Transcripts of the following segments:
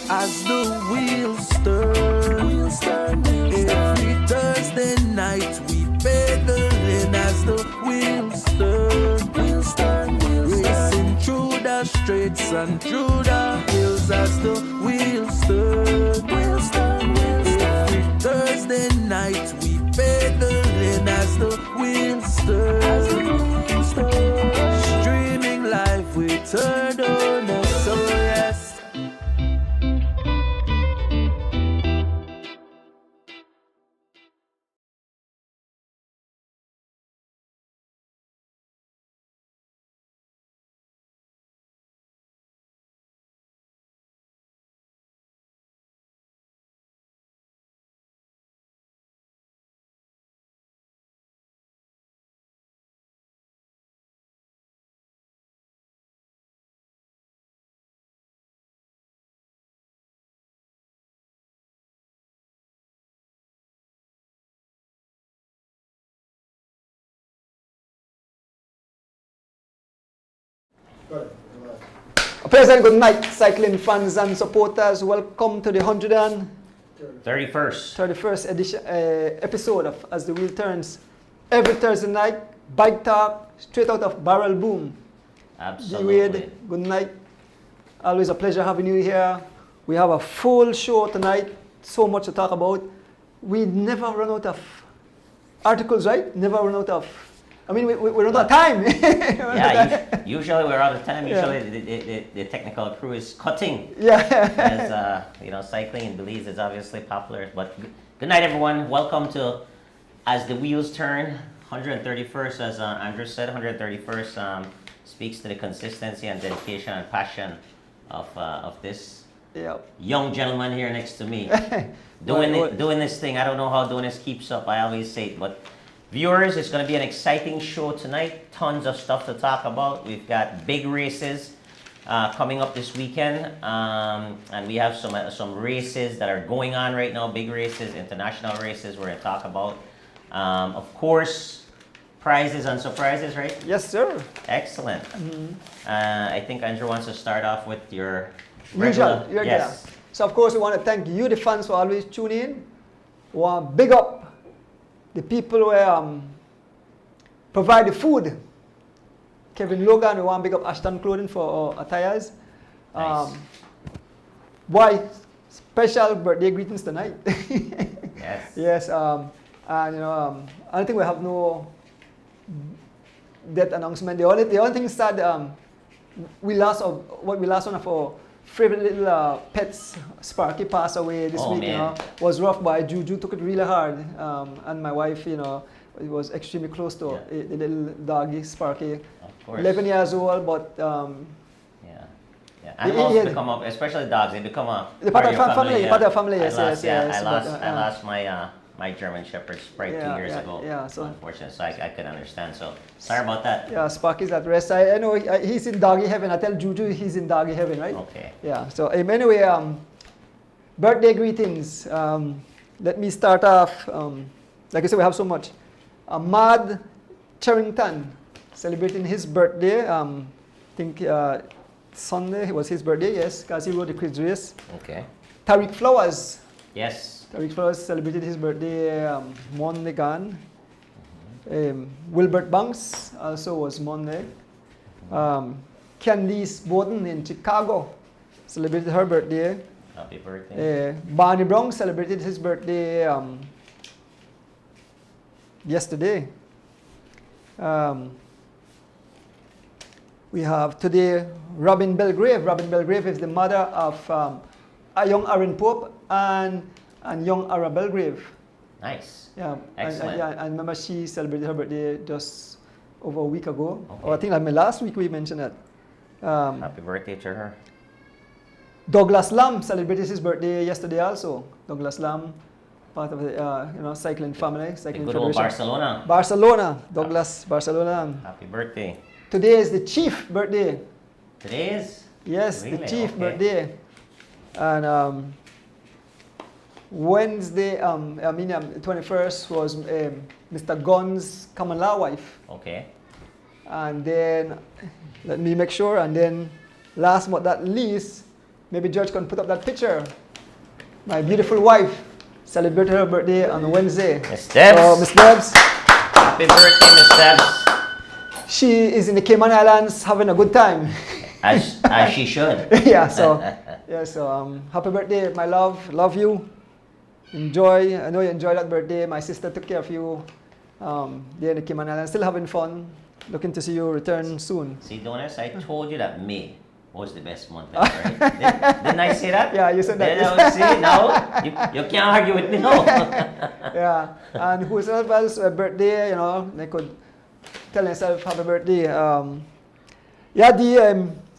as the wheels turn. Every Thursday night we pedaling as the wheels turn. Racing through the streets and through the hills as the wheels turn. Every Thursday night we pedaling as the wheels turn. Streaming live we turn on us, so yes. A pleasant good night, cycling fans and supporters. Welcome to the 131st edition. episode of As the Wheel Turns. Every Thursday night, bike talk, straight out of Barrel Boom. Absolutely. Good night. Always a pleasure having you here. We have a full show tonight. So much to talk about. We never run out of articles, right? Never run out of. I mean, we run out of time. Usually we're out of time. Usually the technical crew is cutting. Yeah. As cycling in Belize is obviously popular. But good night, everyone. Welcome to As the Wheels Turn. 131st, as Andrew said, 131st speaks to the consistency and dedication and passion of this young gentleman here next to me. Doing this thing. I don't know how doing this keeps up. I always say it, but. Viewers, it's going to be an exciting show tonight. Tons of stuff to talk about. We've got big races coming up this weekend, and we have some races that are going on right now. Big races, international races. We're going to talk about, of course, prizes and surprises, right? Yes, sir. Excellent. I think Andrew wants to start off with your usual. Yes. So of course we want to thank you, the fans, for always tuning in. We want to big up the people who provide the food. Kevin Logan, we want to big up Ashton Clothing for our attires. Nice. Why? Special birthday greetings tonight. Yes. Yes. And I don't think we have no death announcement. The only thing is that we lost one of our favorite little pets. Sparky passed away this week. Man. It was rough, but Juju took it really hard, and my wife, it was extremely close to the little doggy Sparky. Of course. 11 years old, but animals become up, especially dogs. They become a part of family. Part of family. Yes. I lost my German Shepherd Sprite 2 years ago. So unfortunately, so I could understand. So sorry about that. Yeah, Sparky's at rest. I know he's in doggy heaven. I tell Juju he's in doggy heaven, right? Okay. Yeah. So anyway, birthday greetings. Let me start off. Like I said, we have so much. Mad Charrington celebrating his birthday. I think Sunday was his birthday. Yes, because he rode the quiz race. Okay. Tariq Flowers. Yes. Tariq Flowers celebrated his birthday Monday gone. Wilbert Banks also was Monday. Candice Bowden in Chicago celebrated her birthday. Happy birthday. Barney Brown celebrated his birthday yesterday. We have today Robin Belgrave. Robin Belgrave is the mother of a young Aaron Pope and young Ara Belgrave. Nice. Yeah. Excellent. And remember she celebrated her birthday just over a week ago. Okay. Or I think last week we mentioned that. Happy birthday to her. Douglas Lamb celebrated his birthday yesterday also. Douglas Lamb, part of the cycling family, cycling The good old federation. Barcelona. Douglas, Barcelona. Happy birthday. Today is the chief birthday. Today is? Yes, Really? the chief Okay. birthday. And Wednesday, 21st was Mr. Gunn's common law wife. Okay. And then, let me make sure, and then last but not least, maybe George can put up that picture. My beautiful wife celebrated her birthday on Wednesday. Miss Debs. So, Miss Debs, Happy birthday, Miss Debs. she is in the Cayman Islands having a good time. As she should. Yeah, so happy birthday, my love. Love you. Enjoy. I know you enjoyed that birthday. My sister took care of you there in the Cayman Islands. Still having fun. Looking to see you return soon. See, Donis, I told you that May was the best month ever, right? Didn't I say that? Yeah, you said that. See, no, you can't argue with me, no. Yeah, and who's else's birthday, you know, they could tell themselves happy birthday.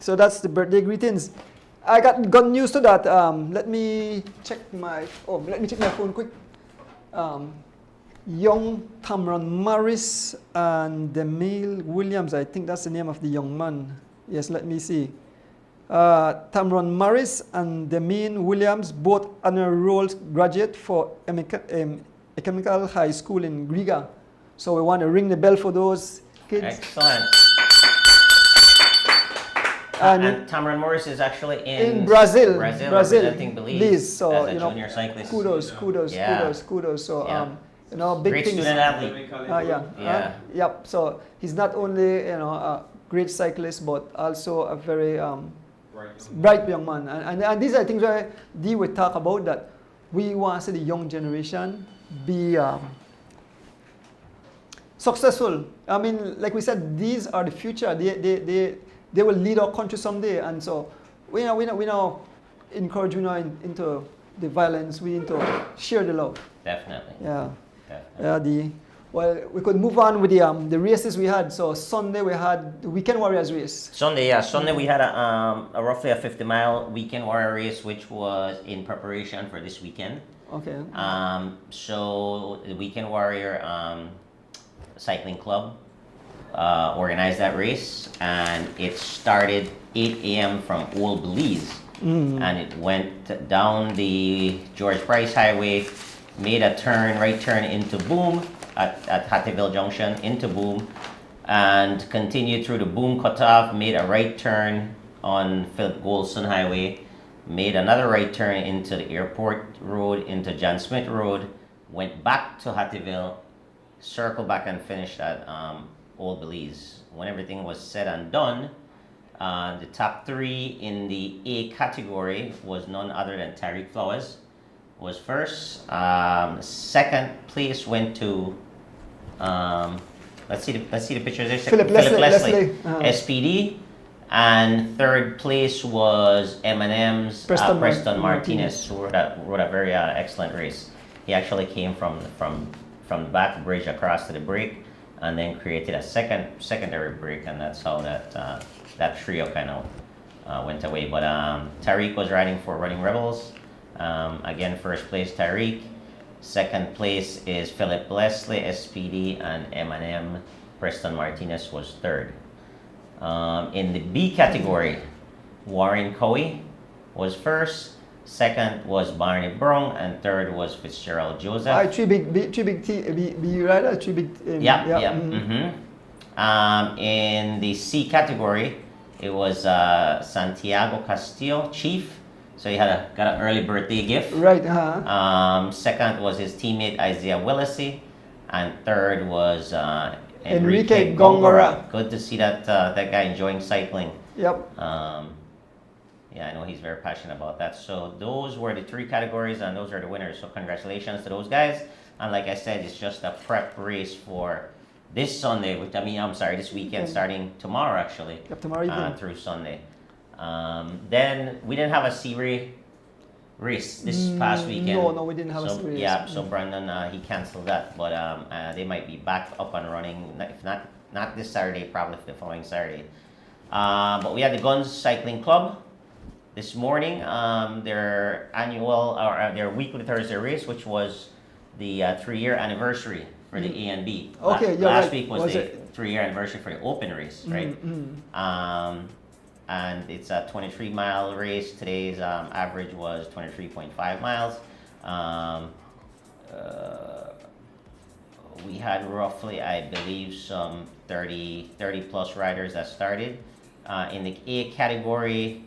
So that's the birthday greetings. I got news to that. Let me check my phone quick. Young Tamron Morris and Demille Williams, I think that's the name of the young man. Yes, let me see. Tamron Morris and Demille Williams, both honor roll graduate for Economical High School in Riga. So we want to ring the bell for those kids. Excellent. And Tamron Morris is actually in Brazil, representing Belize so, as a junior cyclist. Kudos. So, you know, big great things. student athlete. Yep. So he's not only, you know, a great cyclist, but also a very bright young man. And these are things where Dee would talk about, that we want to see the young generation be successful. I mean, like we said, these are the future. They will lead our country someday. And so we now encourage into the violence. We need to share the love. Definitely. Yeah. Definitely. Well, we could move on with the races we had. So Sunday we had the Weekend Warriors race. Sunday we had a roughly a 50-mile Weekend Warrior race, which was in preparation for this weekend. Okay. So the Weekend Warrior Cycling Club organized that race, and it started 8 a.m. from Old Belize, and it went down the George Price Highway, made a right turn into Boom at Hattieville Junction, into Boom, and continued through the Boom cutoff, made a right turn on Philip Goldson Highway, made another right turn into the Airport Road, into John Smith Road, went back to Hattieville, circled back and finished at Old Belize. When everything was said and done, the top three in the A category was none other than Tyreek Flowers was first. Second place went to let's see the pictures there. Philip Leslie. SPD, and third place was Eminem's Preston Martinez, who wrote a very excellent race. He actually came from the back bridge across to the break, and then created a secondary break, and that's how that trio kind of went away. But Tyreek was riding for Running Rebels. Again, first place Tyreek. Second place is Philip Leslie, SPD, and Eminem. Preston Martinez was third. In the B category, Warren Cowie was first. Second was Barney Brown, and third was Fitzgerald Joseph. Three big B rider, three big. In the C category, it was Santiago Castillo, Chief. So he got an early birthday gift. Right. Second was his teammate Isaiah Willisey, and third was Enrique Gongora. Good to see that guy enjoying cycling. Yep. Yeah, I know he's very passionate about that. So those were the three categories, and those are the winners. So congratulations to those guys. And like I said, it's just a prep race for this Sunday, this weekend, starting tomorrow actually. Yep, tomorrow evening. Through Sunday. Then we didn't have a C-Ray race this past weekend. No, we didn't have a C-Ray race. Yeah, so Brandon, he canceled that, but they might be back up and running, if not this Saturday, probably the following Saturday. But we had the Guns Cycling Club this morning, their weekly Thursday race, which was the 3-year anniversary for the A and B. Okay, last week was the 3-year anniversary for the open race, right? And it's a 23-mile race. Today's average was 23.5 miles. We had roughly, I believe, some 30 plus riders that started. In the A category,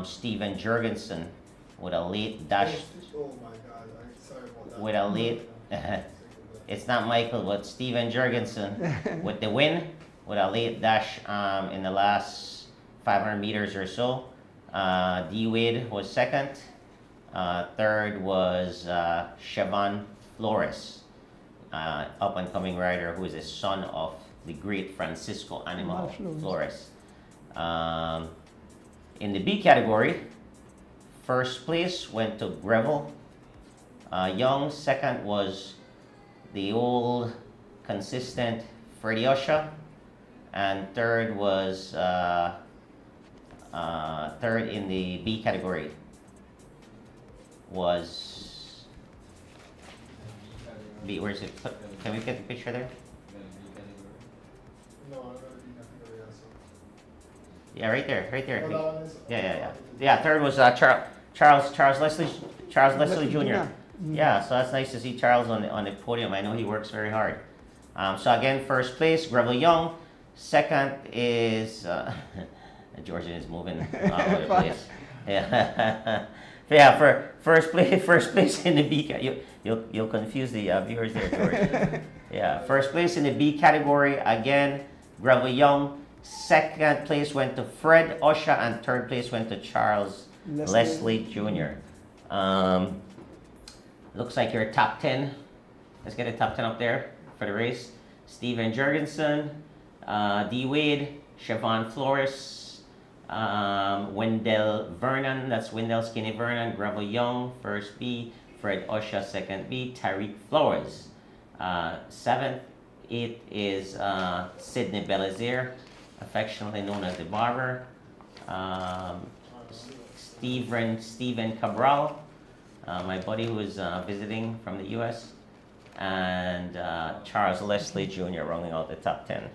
Steven Jurgensen with a late dash. Oh my God, I'm sorry about that. With a late, it's not Michael, but Steven Jurgensen with the win, with a late dash in the last 500 meters or so. D. Wade was second. Third was Siobhan Flores, up and coming rider who is a son of the great Francisco Animal Flores. In the B category, first place went to Greville Young. Second was the old consistent Freddie Usher, and third was third in the B category was B. Where is it? Can we get the picture there? No, I'm gonna be category also. Yeah, right there, right there. No, that one is- Yeah. Third was Charles Leslie Jr. Yeah, so that's nice to see Charles on the podium. I know he works very hard. So again, first place, Greville Young. Second is Georgian is moving all over the place. Yeah, yeah. For first place in the B. You'll confuse the viewers there, George. Yeah, first place in the B category again, Greville Young. Second place went to Fred Usher, and third place went to Charles Leslie Jr. Looks like your top 10. Let's get a top 10 up there for the race. Steven Jurgensen, D. Wade, Siobhan Flores, Wendell Vernon, that's Wendell Skinny Vernon, Greville Young, first B, Fred Usher, second B, Tariq Flores. Seventh, eighth is Sidney Belizaire, affectionately known as the Barber. Steven Cabral, my buddy who is visiting from the U.S., and Charles Leslie Jr. rounding out the top 10.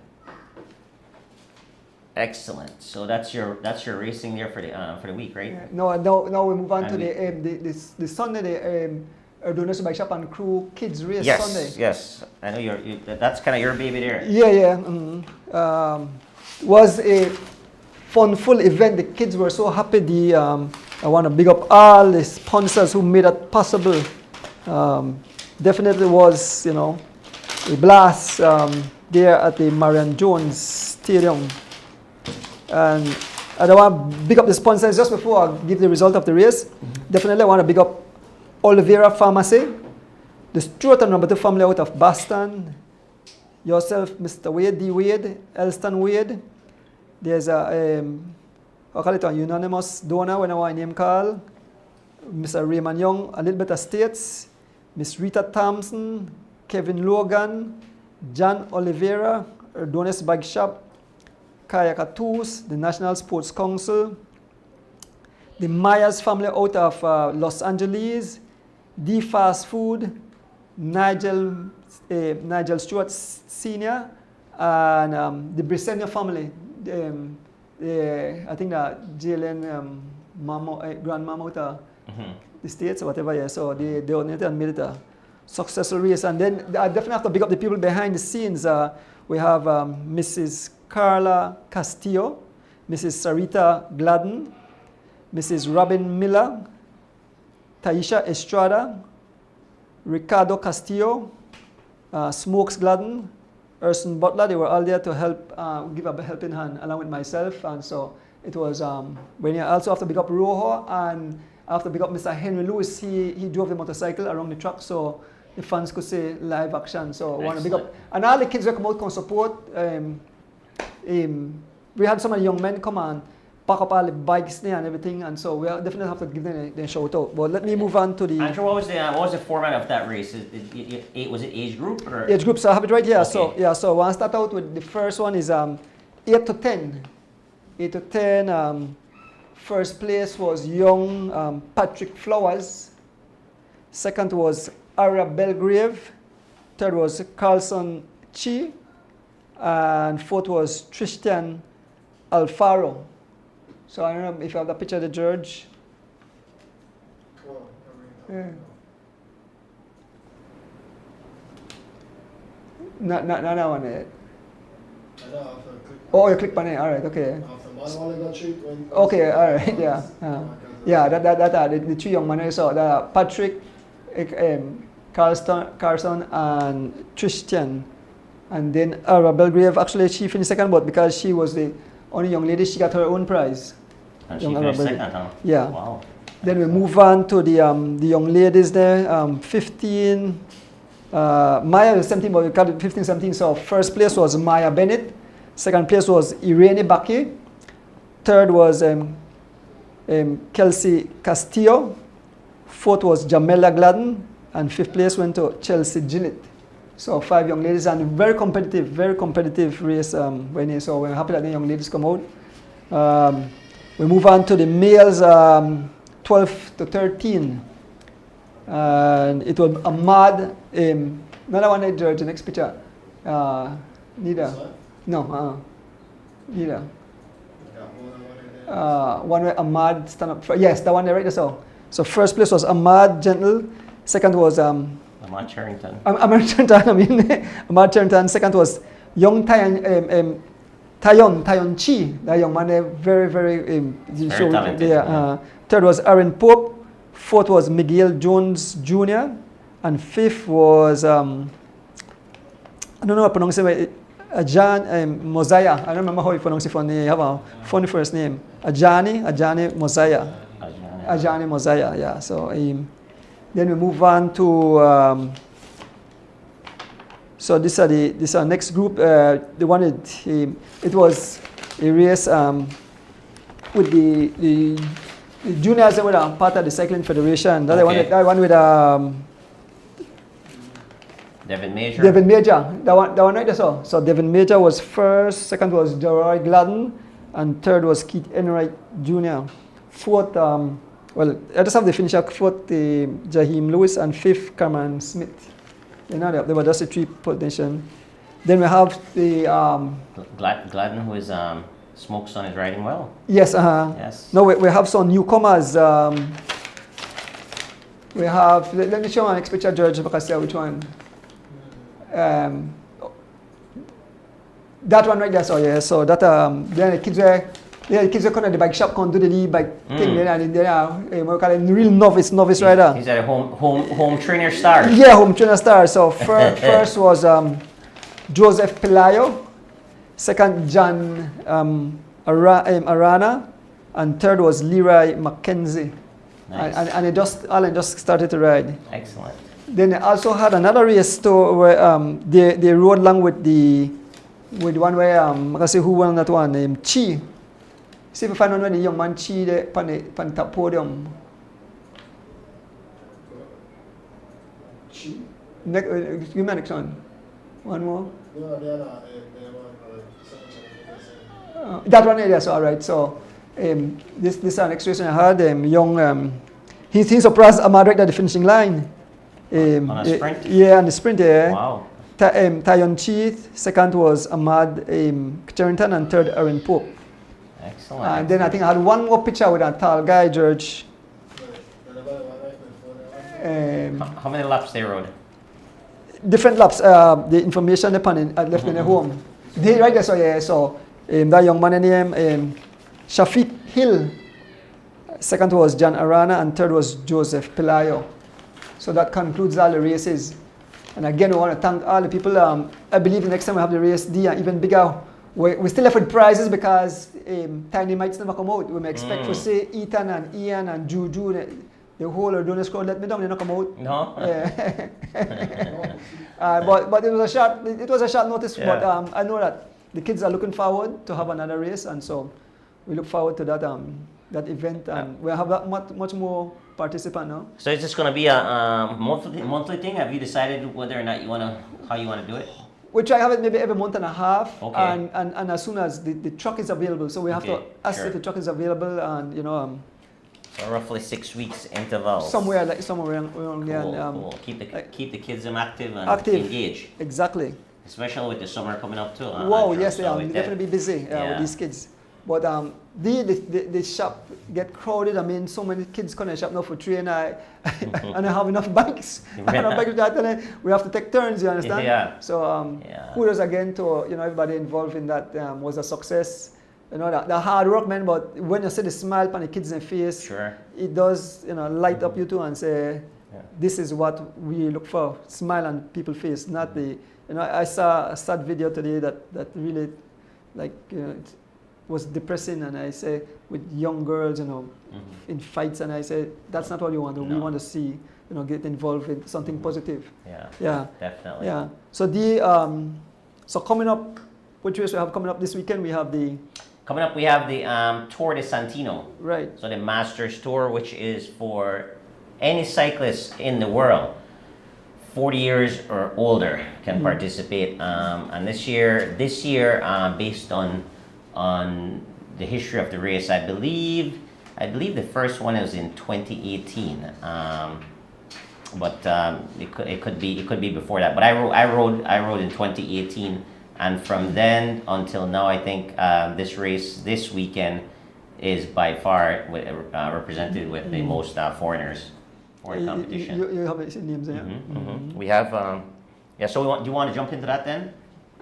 Excellent. So that's your racing there for the week, right? Yeah. Now we move on And to the Sunday, the Erdonis Bike Shop and Crew Kids Race Yes, Sunday. yes. I know that's kind of your baby there. Yeah. Was a fun-full event. The kids were so happy. I want to big up all the sponsors who made it possible. Definitely was, a blast there at the Marion Jones Stadium. And I don't want to big up the sponsors just before I give the result of the race. Definitely I want to big up Oliveira Pharmacy, the Stewart and Number 2 family out of Boston, yourself, Mr. Wade, D. Wade, Elston Wade. There's a unanimous donor when I want name call. Mr. Raymond Young, a little bit of states. Miss Rita Thompson, Kevin Logan, John Oliveira, Erdonis Bike Shop, Kayak Tours, the National Sports Council, the Myers family out of Los Angeles, D Fast Food, Nigel Stewart Sr., and the Brisenia family. I think that Jalen grandmama out of the States or whatever, yeah. So they donated and made it a successful race. And then I definitely have to big up the people behind the scenes. We have Mrs. Carla Castillo, Mrs. Sarita Gladden, Mrs. Robin Miller, Taisha Estrada, Ricardo Castillo, Smokes Gladden, Urson Butler. They were all there to help, give a helping hand along with myself. And so it was, when you also have to big up Rojo, and I have to big up Mr. Henry Lewis. He drove the motorcycle around the track so the fans could see live action. So I want to big up. And all the kids that come out can support. We had some of the young men come and pack up all the bikes there and everything, and so we definitely have to give them a shout out. But let me move on to the Andrew, what was the format of that race? Was it age group or age group? So I have it right here. Okay. So I want to start out with the first one is 8 to 10. 8 to 10. First place was young Patrick Flowers. Second was Ara Belgrave. Third was Carlson Chi. And fourth was Tristan Alfaro. So I don't know if you have the picture of the judge. Well, Yeah. Not that one yet. I know after click. Oh, you click on it. All right. Okay. After man only got treat when. Okay. All right. Yeah. Yeah. That the three young men I saw. Patrick, Carlson, and Tristan. And then Belgrave actually she finished second, but because she was the only young lady, she got her own prize. And she Young finished Belgrave. second, huh? Yeah. Wow. Then we move on to the young ladies there. 15. Maya was 17, but we got it 15, 17. So first place was Maya Bennett. Second place was Irene Baki. Third was Kelsey Castillo. Fourth was Jamela Gladden. And fifth place went to Chelsea Gillett. So 5 young ladies, and very competitive race. So we're happy that the young ladies come out. We move on to the males, 12 to 13. And it was Ahmad, another one there, the next picture. Neither. No, neither. One where Ahmad stand up. Yes, the one there right there. So first place was Ahmad Gentle. Second was Ahmad Charrington. Ahmad Charrington. Ahmad Charrington. Second was young Tayon Chi. That young man, very very talented. Yeah. Third was Aaron Pope. Fourth was Miguel Jones Jr. And fifth was I don't know how to pronounce it. Ajan Mosiah. I don't remember how you pronounce it. Funny, have a funny first name. Ajani Mosiah. Ajani Mosiah. Yeah. So then we move on to. So this is our next group. The one it was a race with the juniors that were part of the cycling federation. That one with Devin Major. Devin Major. That one right there. So Devin Major was first. Second was Gerard Gladden, and third was Keith Enright Jr. Fourth, I just have the finisher. Fourth, Jaheim Lewis, and fifth, Cameron Smith. They were just a 3 position. Then we have the Gladden, who is Smoke's son, is riding well. Yes. Yes. No, we have some newcomers. We have. Let me show my next picture, George, because I see which one. That one right there. So yeah. So that then the kids were come at the bike shop, come do the e-bike thing, and they are we call it real novice rider. He's at a home trainer star. Yeah, home trainer star. So first was Joseph Pelayo, second John Arana, and third was Leroy McKenzie. Nice. And Alan just started to ride. Excellent. Then they also had another race where they rode along with the one where I can say who won that one, Chi. See if you find one where the young man Chi there on the top podium. Chi? Give me next one. One more. No, they are not. That one area, so alright. So this is our next race I had. Young he surprised Ahmad right at the finishing line. On a sprint? Yeah, on the sprint. Yeah. Wow. Tayon Chi. Second was Ahmad Charrington, and third Aaron Pope. Excellent. And then I think I had one more picture with that tall guy, George. How many laps they rode? Different laps. The information upon left in the home. They right there. So yeah. So that young man named Shafiq Hill. Second was John Arana, and third was Joseph Pelayo. So that concludes all the races. And again, we want to thank all the people. I believe the next time we have the race D, even bigger. We still left with prizes because Tiny might never come out. We may expect to see Ethan and Ian and Juju, the whole Ordonez crowd let me down, they don't come out. No. But it was a short notice. Yeah. But I know that the kids are looking forward to have another race, and so we look forward to that event, and we'll have that much more participant now. So is this going to be a monthly thing? Have you decided whether or not how you want to do it? We try to have it maybe every month and a half, Okay. and as soon as the truck is available, so we have to ask if the truck is available, and So roughly 6 weeks intervals. somewhere around there. Cool, And, cool. Keep the kids active and Active. engaged. Exactly. Especially with the summer coming up too. Wow, Andrew. yes, So yeah, with we'll definitely be busy with Yeah. these kids. But the shop get crowded. I mean, so many kids come to the shop now for train. And I have enough bikes. We have to take turns. You understand? Yeah. So Yeah. kudos again to everybody involved in that. Was a success. You know the hard work, man. But when you see the smile on the kids' face, Sure. it does light up you too and say, Yeah. this is what we look for. Smile on people's face, not the. I saw a sad video today that really, like, it was depressing, and I say with young girls, in fights, and I say that's not what you want. We No. want to see, get involved in something positive. Yeah. Yeah. Definitely. Yeah. So so coming up, what race we have coming up this weekend? We have the Coming up, we have the Tour de Santino. right. So the Masters Tour, which is for any cyclist in the world, 40 years or older can participate. And this year, based on the history of the race, I believe the first one was in 2018. But it could be before that. But I rode in 2018, and from then until now, I think this race this weekend is by far represented with the most foreign competition. You have the names there. We have So do you want to jump into that then?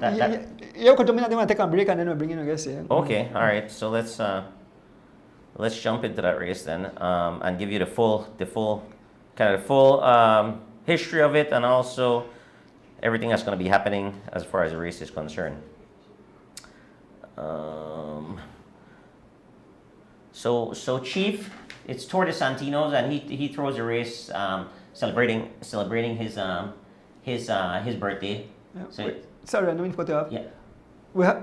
Yeah, we could jump in and then we'll take a break and then we'll bring in a guest. Yeah. Okay, all right. So let's jump into that race then, and give you the full history of it, and also everything that's going to be happening as far as the race is concerned. So Chief, it's Tour de Santinos, and he throws a race celebrating his birthday. Yeah. So Wait, sorry, I don't mean to cut you off. yeah.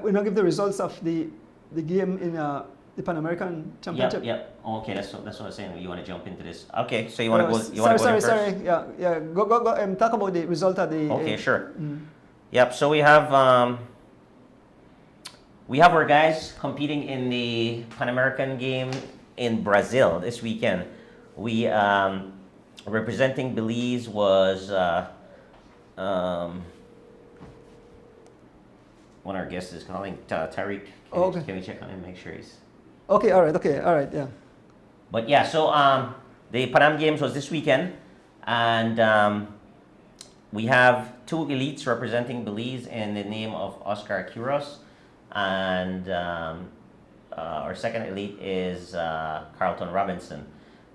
We now give the results of the game in the Pan American Championship. Yep. Okay, that's what I was saying. You want to jump into this? Okay, so you want to go? You want to go sorry, in first? sorry. Yeah. Go. Talk about the result of the. Okay, sure. Yep. So we have our guys competing in the Pan American game in Brazil this weekend. We representing Belize was one of our guests is calling Tariq. Can we check on him, make sure he's. Okay. All right. Yeah. But yeah, so the Pan Am Games was this weekend, and we have two elites representing Belize in the name of Oscar Quiros, and our second elite is Carlton Robinson.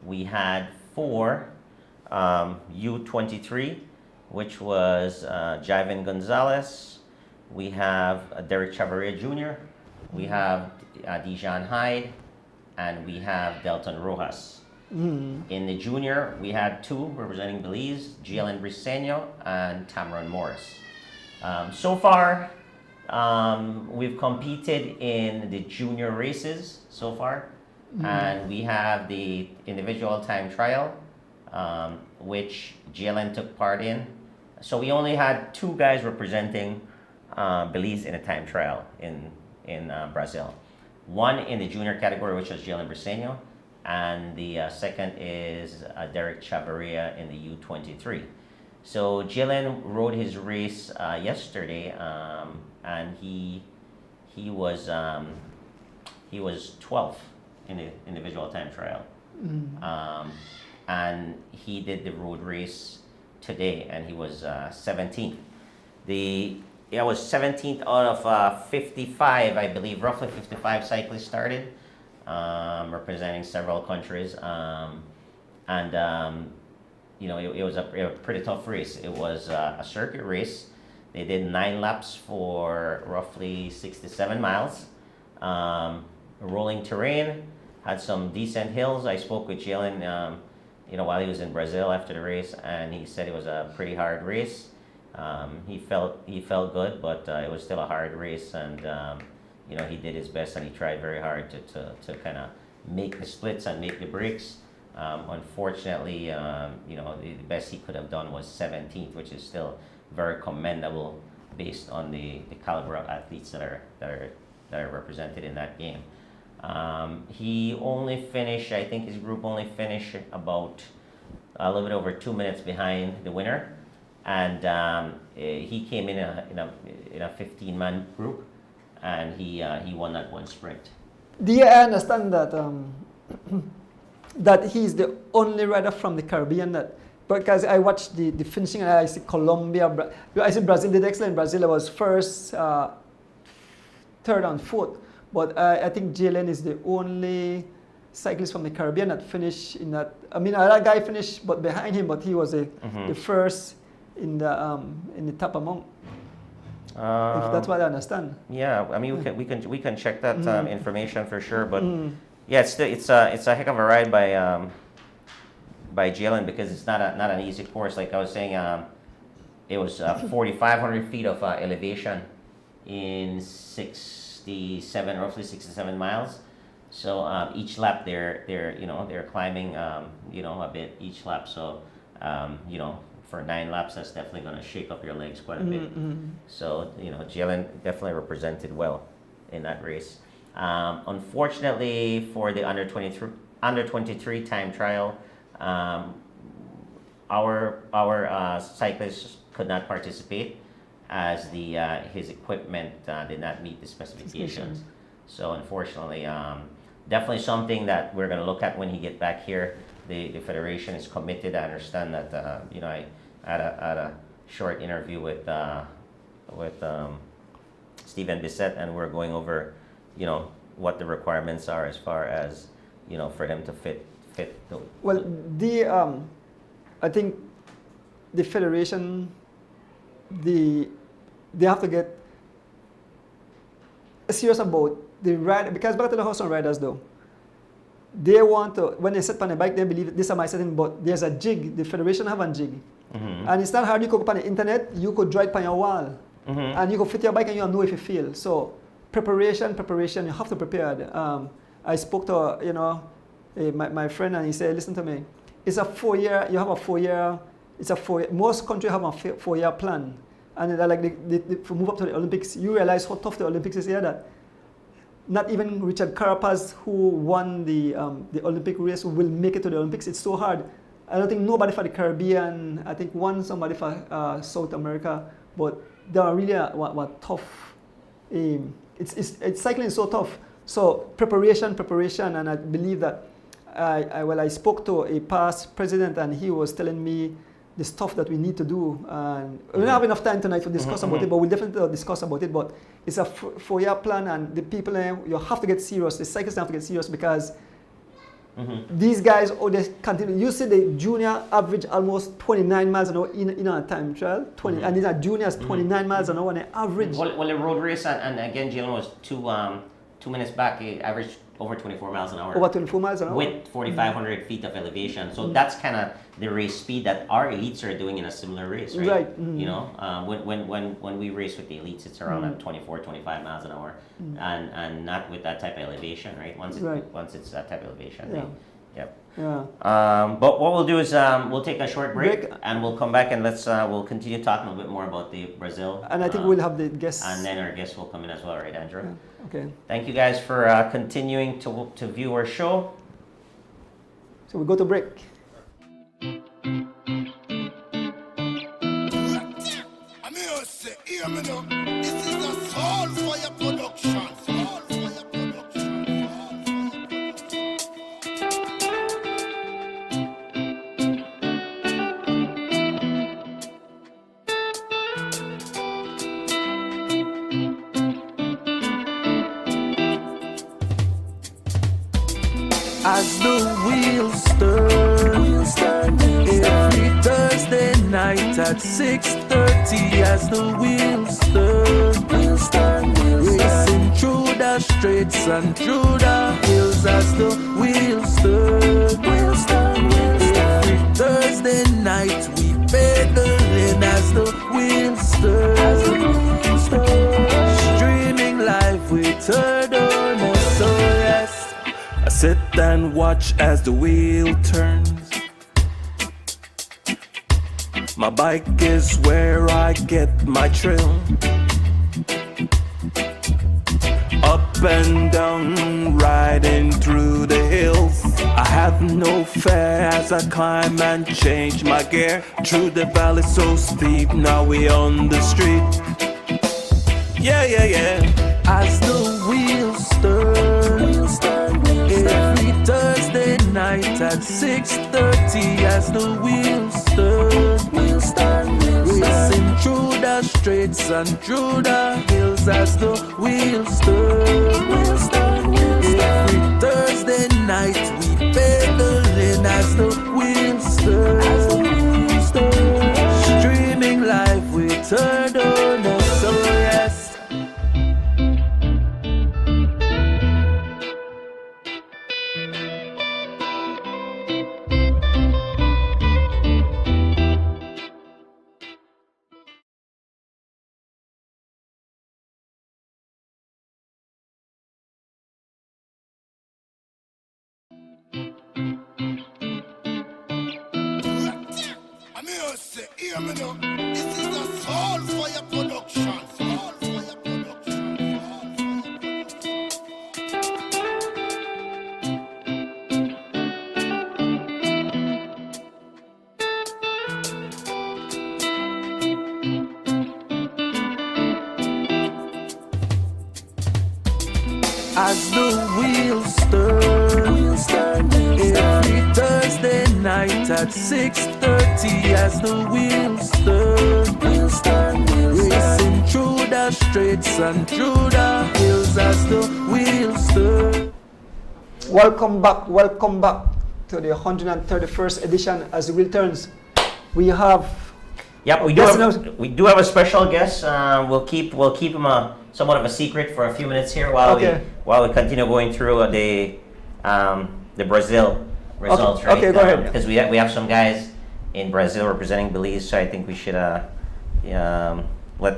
We had four U23, which was Jivan Gonzalez. We have Derek Chavarria Jr. We have Dijon Hyde, and we have Delton Rojas. In the junior, we had two representing Belize, Jalen Briseño and Tamron Morris. So far, we've competed in the junior races so far, and we have the individual time trial, which Jalen took part in. So we only had two guys representing Belize in a time trial in Brazil. One in the junior category, which was Jalen Briseño, and the second is Derek Chavarria in the U23. So Jalen rode his race yesterday, and he was 12th in the individual time trial, and he did the road race today, and he was 17th. It was 17th out of 55, I believe, roughly 55 cyclists started, representing several countries, it was a pretty tough race. It was a circuit race. They did 9 laps for roughly 67 miles. Rolling terrain, had some decent hills. I spoke with Jalen, while he was in Brazil after the race, and he said it was a pretty hard race. He felt good, but it was still a hard race, and he did his best, and he tried very hard to kind of make the splits and make the breaks. Unfortunately, the best he could have done was 17th, which is still very commendable based on the caliber of athletes that are represented in that game. He only finished, I think his group only finished about a little bit over 2 minutes behind the winner. And he came in a 15-man group, and he won that one sprint. I understand that that he's the only rider from the Caribbean that, because I watched the finishing and I see Colombia, I see Brazil did excellent. Brazil was first, third and fourth, but I think Jalen is the only cyclist from the Caribbean that finished in that. I mean, another guy finished but behind him, but he was the first in the top amount. If that's what I understand. Yeah, I mean we can check that information for sure, but yeah, it's a heck of a ride by Jalen, because it's not an easy course. Like I was saying, it was 4,500 feet of elevation in roughly 67 miles. So each lap they're climbing a bit each lap. So for 9 laps, that's definitely going to shake up your legs quite a bit. So Jalen definitely represented well in that race. Unfortunately for the under 23 time trial, our cyclist could not participate as his equipment did not meet the specifications. So unfortunately, definitely something that we're going to look at when he get back here. The federation is committed. I understand that I had a short interview with Stephen Bissett, and we're going over what the requirements are as far as for them to fit. Well, I think the federation, they have to get serious about the ride, because back to the horse and riders though, they want to, when they sit on the bike, they believe this is my setting, but there's a jig. The federation have a jig, and it's not hard. You could go on the internet, you could draw it on your wall, and you could fit your bike, and you know if you fail. So preparation. You have to prepare. I spoke to my friend, and he said, listen to me. It's a 4-year. You have a 4-year. It's a 4. Most countries have a 4-year plan, and like they move up to the Olympics. You realize how tough the Olympics is here. That not even Richard Carapaz, who won the Olympic race, will make it to the Olympics. It's so hard. I don't think nobody for the Caribbean. I think somebody for South America, but they are really tough. It's cycling is so tough. So preparation, and I believe that I spoke to a past president, and he was telling me the stuff that we need to do. And we don't have enough time tonight to discuss about it, but we'll definitely discuss about it. But it's a 4-year plan, and the people, you have to get serious. The cyclists have to get serious, because these guys, they continue. You see the junior average almost 29 miles an hour in a time trial, and these are juniors 29 miles an hour on the average. Well, the road race, and again, Jalen was 2 minutes back. He averaged over 24 miles an hour. Over 24 miles an hour? With 4,500 feet of elevation. So that's kind of the race speed that our elites are doing in a similar race, right? Right. When we race with the elites, it's around at 24, 25 miles an hour, and not with that type of elevation, right? Once it's that type of elevation. Yeah. Yep. Yeah. But what we'll do is we'll take a short break, and we'll come back, and we'll continue talking a little bit more about the Brazil. And I think we'll have the guests. And then our guests will come in as well, right, Andrew? Yeah. Okay. Thank you guys for continuing to view our show. So we go to break. This is a Soul Fire production. As the wheels turn, every Thursday night at 6:30. As the wheels turn, racing through the streets and through the hills. As the wheels turn, every Thursday night we pedaling. As the wheels turn, streaming live with Third Owner. So yes, I sit and watch as the wheel turns. My bike is where I get my thrill. Up and down, riding through the hills. I have no fear as I climb and change my gear. Through the valley so steep, now we on the street. Yeah. As the wheels turn, Every Thursday night at 6:30 as the wheels turn. Racing through the streets and through the hills as the wheels turn. Every Thursday night we pedaling as the wheels turn. Streaming live we turn on us, so yes. Hear me now. This is a soul for your production. Soul for your production. As the wheels turn, every Thursday night at 6:30 as the wheels turn, racing through the streets and through the hills as the wheels turn. Welcome back to the 131st edition as the wheel turns. We have Yep, we do have a special guest. We'll keep him somewhat of a secret for a few minutes here while we continue going through the Brazil results. Okay, right? okay, go ahead. Because we have some guys in Brazil representing Belize, so I think we should let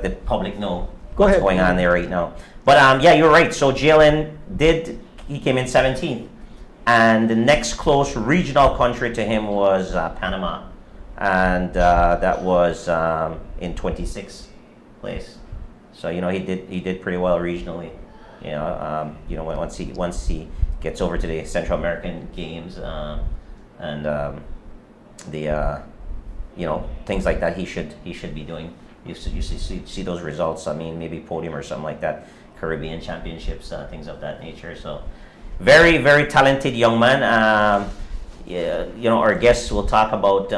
the public know what's going on there right now. But yeah, you're right. So Jalen he came in 17th, and the next close regional country to him was Panama, and that was in 26th place. So he did pretty well regionally. Once he gets over to the Central American games and the things like that, he should be doing. You see those results. I mean, maybe podium or something like that, Caribbean Championships, things of that nature. So very, very talented young man. Our guests will talk about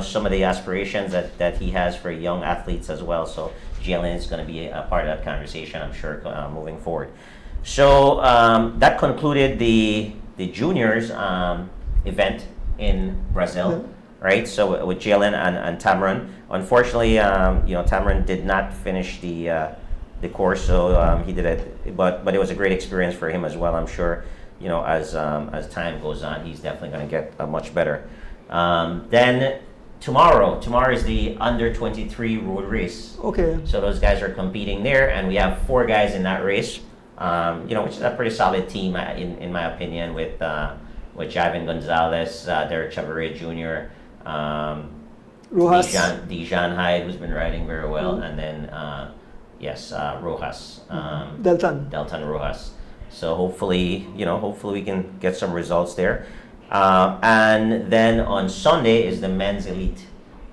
some of the aspirations that he has for young athletes as well. So Jalen is going to be a part of that conversation, I'm sure, moving forward. So that concluded the juniors event in Brazil, right? So with Jalen and Tamarin. Unfortunately, Tamarin did not finish the course, so he did it. But it was a great experience for him as well, I'm sure. As time goes on, he's definitely going to get much better. Then tomorrow is the under 23 road race. Okay. So those guys are competing there, and we have 4 guys in that race. Which is a pretty solid team in my opinion, with Javan Gonzalez, Derek Chavarria Jr., Rojas, Dijon Hyde, who's been riding very well, and then Rojas, Delton Rojas. So hopefully we can get some results there. And then on Sunday is the men's elite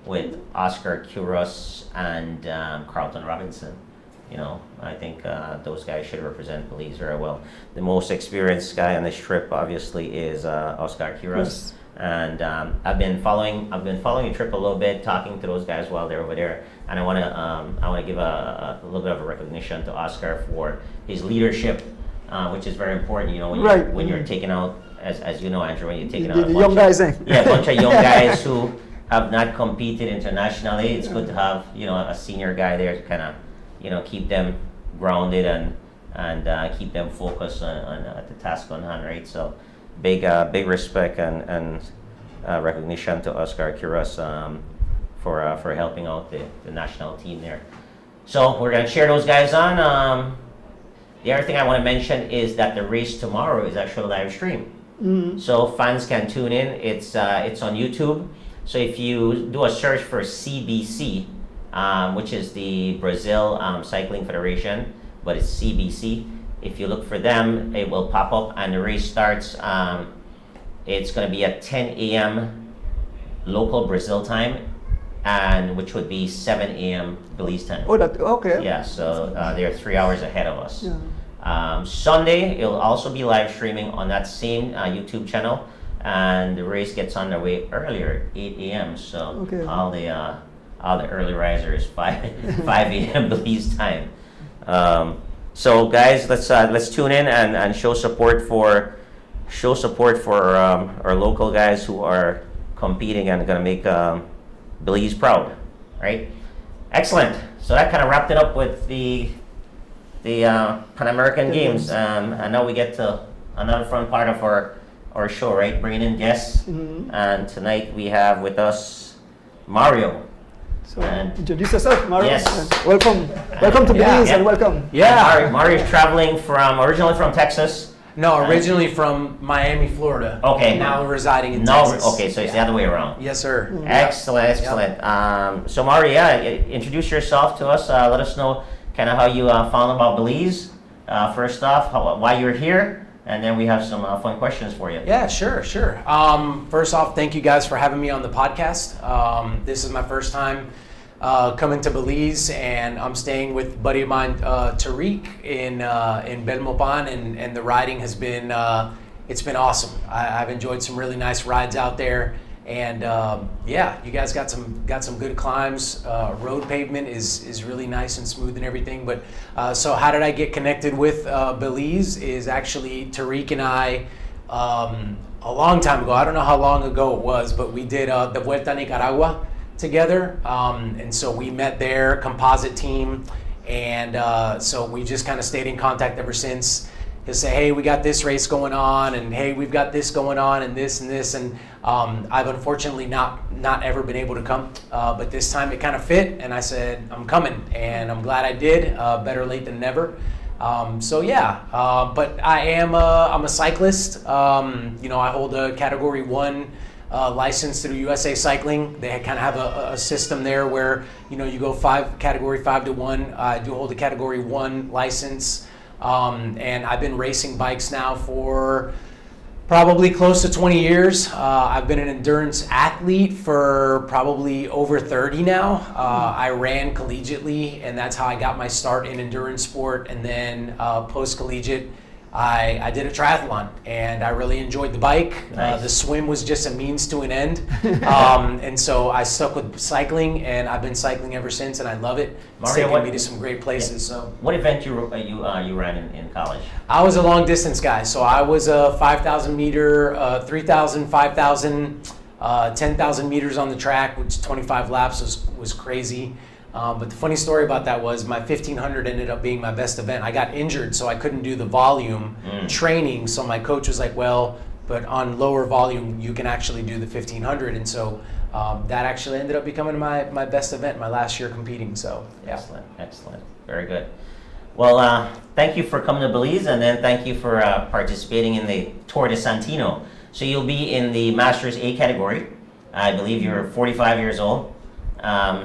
with Oscar Quiros and Carlton Robinson. I think those guys should represent Belize very well. The most experienced guy on this trip, obviously, is Oscar Quiros. Yes. And I've been following the trip a little bit, talking to those guys while they're over there. And I want to give a little bit of a recognition to Oscar for his leadership, which is very important. When you're taking out, as you know, Andrew, when you're taking out the young guys, a bunch of young guys who have not competed internationally. It's good to have a senior guy there to kind of keep them grounded and keep them focused on the task on hand, right? So big respect and recognition to Oscar Quiros for helping out the national team there. So we're gonna share those guys on. The other thing I want to mention is that the race tomorrow is actually live stream. So fans can tune in. It's on YouTube. So if you do a search for CBC, which is the Brazil Cycling Federation, but it's CBC. If you look for them, it will pop up, and the race starts. It's going to be at 10 a.m. local Brazil time, and which would be 7 a.m. Belize time. Oh, okay. Yeah, so they're 3 hours ahead of us. Yeah. Sunday, it'll also be live streaming on that same YouTube channel, and the race gets underway earlier, 8 a.m. So Okay. all the early risers, 5 a.m. Belize time. So guys, let's tune in and show support for our local guys who are competing and going to make Belize proud, right? Excellent. So that kind of wrapped it up with the Pan American Games. And now we get to another fun part of our show, right? Bringing in guests. Mhm. And tonight we have with us Mario. So And- introduce yourself, Mario. Yes. And welcome to Belize, Yeah. and welcome. Yeah. Mario's traveling originally from Texas. No, originally from Miami, Florida. Okay. Now residing in No, Texas. okay, so it's the other way around. Yes, sir. Excellent, excellent. So Mario, yeah, introduce yourself to us. Let us know kind of how you found about Belize. First off, why you're here, and then we have some fun questions for you. Yeah, sure. First off, thank you guys for having me on the podcast. This is my first time coming to Belize, and I'm staying with a buddy of mine, Tariq, in Belmopan, and the riding has been it's been awesome. I've enjoyed some really nice rides out there, and yeah, you guys got some good climbs. Road pavement is really nice and smooth and everything. But so how did I get connected with Belize? Is actually Tariq and I. A long time ago, I don't know how long ago it was, but we did the Vuelta a Nicaragua together, and so we met there, composite team, and so we just kind of stayed in contact ever since. He'll say, hey, we got this race going on, and hey, we've got this going on, and this, and I've unfortunately not ever been able to come, but this time it kind of fit, and I said, I'm coming, and I'm glad I did. Better late than never. So yeah, but I'm a cyclist. I hold a Category 1 license through USA Cycling. They kind of have a system there where you go Category 5 to 1. I do hold a Category 1 license, and I've been racing bikes now for probably close to 20 years. I've been an endurance athlete for probably over 30 now. I ran collegiately, and that's how I got my start in endurance sport. And then post-collegiate, I did a triathlon, and I really enjoyed the bike. Nice. The swim was just a means to an end. And so I stuck with cycling, and I've been cycling ever since, and I love it. It's Mario, taken me to some great places. So What event you ran in college? I was a long distance guy, so I was a 5,000 meter, 3,000, 5,000, 10,000 meters on the track, which 25 laps was crazy. But the funny story about that was my 1,500 ended up being my best event. I got injured, so I couldn't do the volume training. So my coach was like, well, but on lower volume, you can actually do the 1,500. And so that actually ended up becoming my best event, my last year competing. So yeah. Excellent. Very good. Well, thank you for coming to Belize, and then thank you for participating in the Tour de Santino. So you'll be in the Masters A category. I believe you're 45 years old.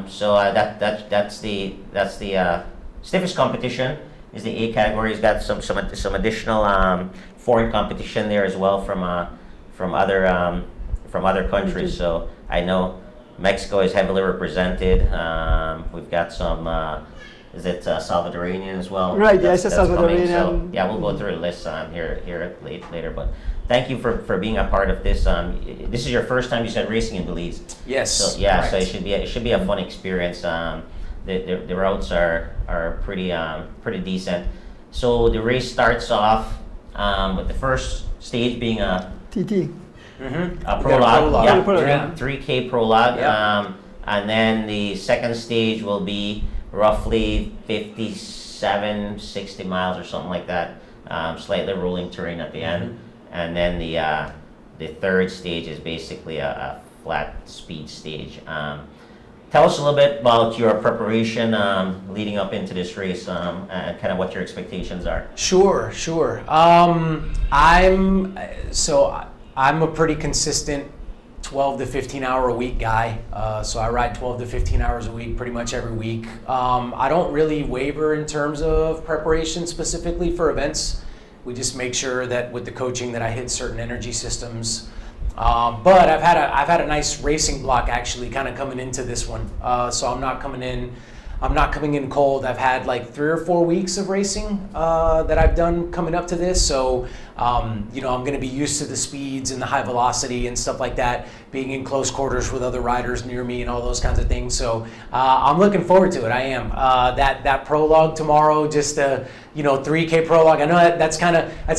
So that's the stiffest competition is the A category. It's got some additional foreign competition there as well from other countries. So I know Mexico is heavily represented. We've got some. Is it Salvadorian as well? Right, yes, it's that's coming. Salvadorian. So yeah, we'll go through the list here later. But thank you for being a part of this. This is your first time you said racing in Belize. Yes. So yeah, correct. so it should be a fun experience. The routes are pretty decent. So the race starts off with the first stage being a TT. a prologue, Yeah, prologue. yeah. 3K prologue, Yeah. and then the second stage will be roughly 57, 60 miles or something like that, slightly rolling terrain at the end, and then the third stage is basically a flat speed stage. Tell us a little bit about your preparation leading up into this race, and kind of what your expectations are. Sure. I'm a pretty consistent 12 to 15 hour a week guy. So I ride 12 to 15 hours a week pretty much every week. I don't really waver in terms of preparation specifically for events. We just make sure that with the coaching that I hit certain energy systems. But I've had a nice racing block actually kind of coming into this one. So I'm not coming in I'm not coming in cold. I've had like 3 or 4 weeks of racing that I've done coming up to this. So, you know, I'm going to be used to the speeds and the high velocity and stuff like that, being in close quarters with other riders near me and all those kinds of things. So I'm looking forward to it. I am. That prologue tomorrow, just a, you know, 3K prologue. I know that's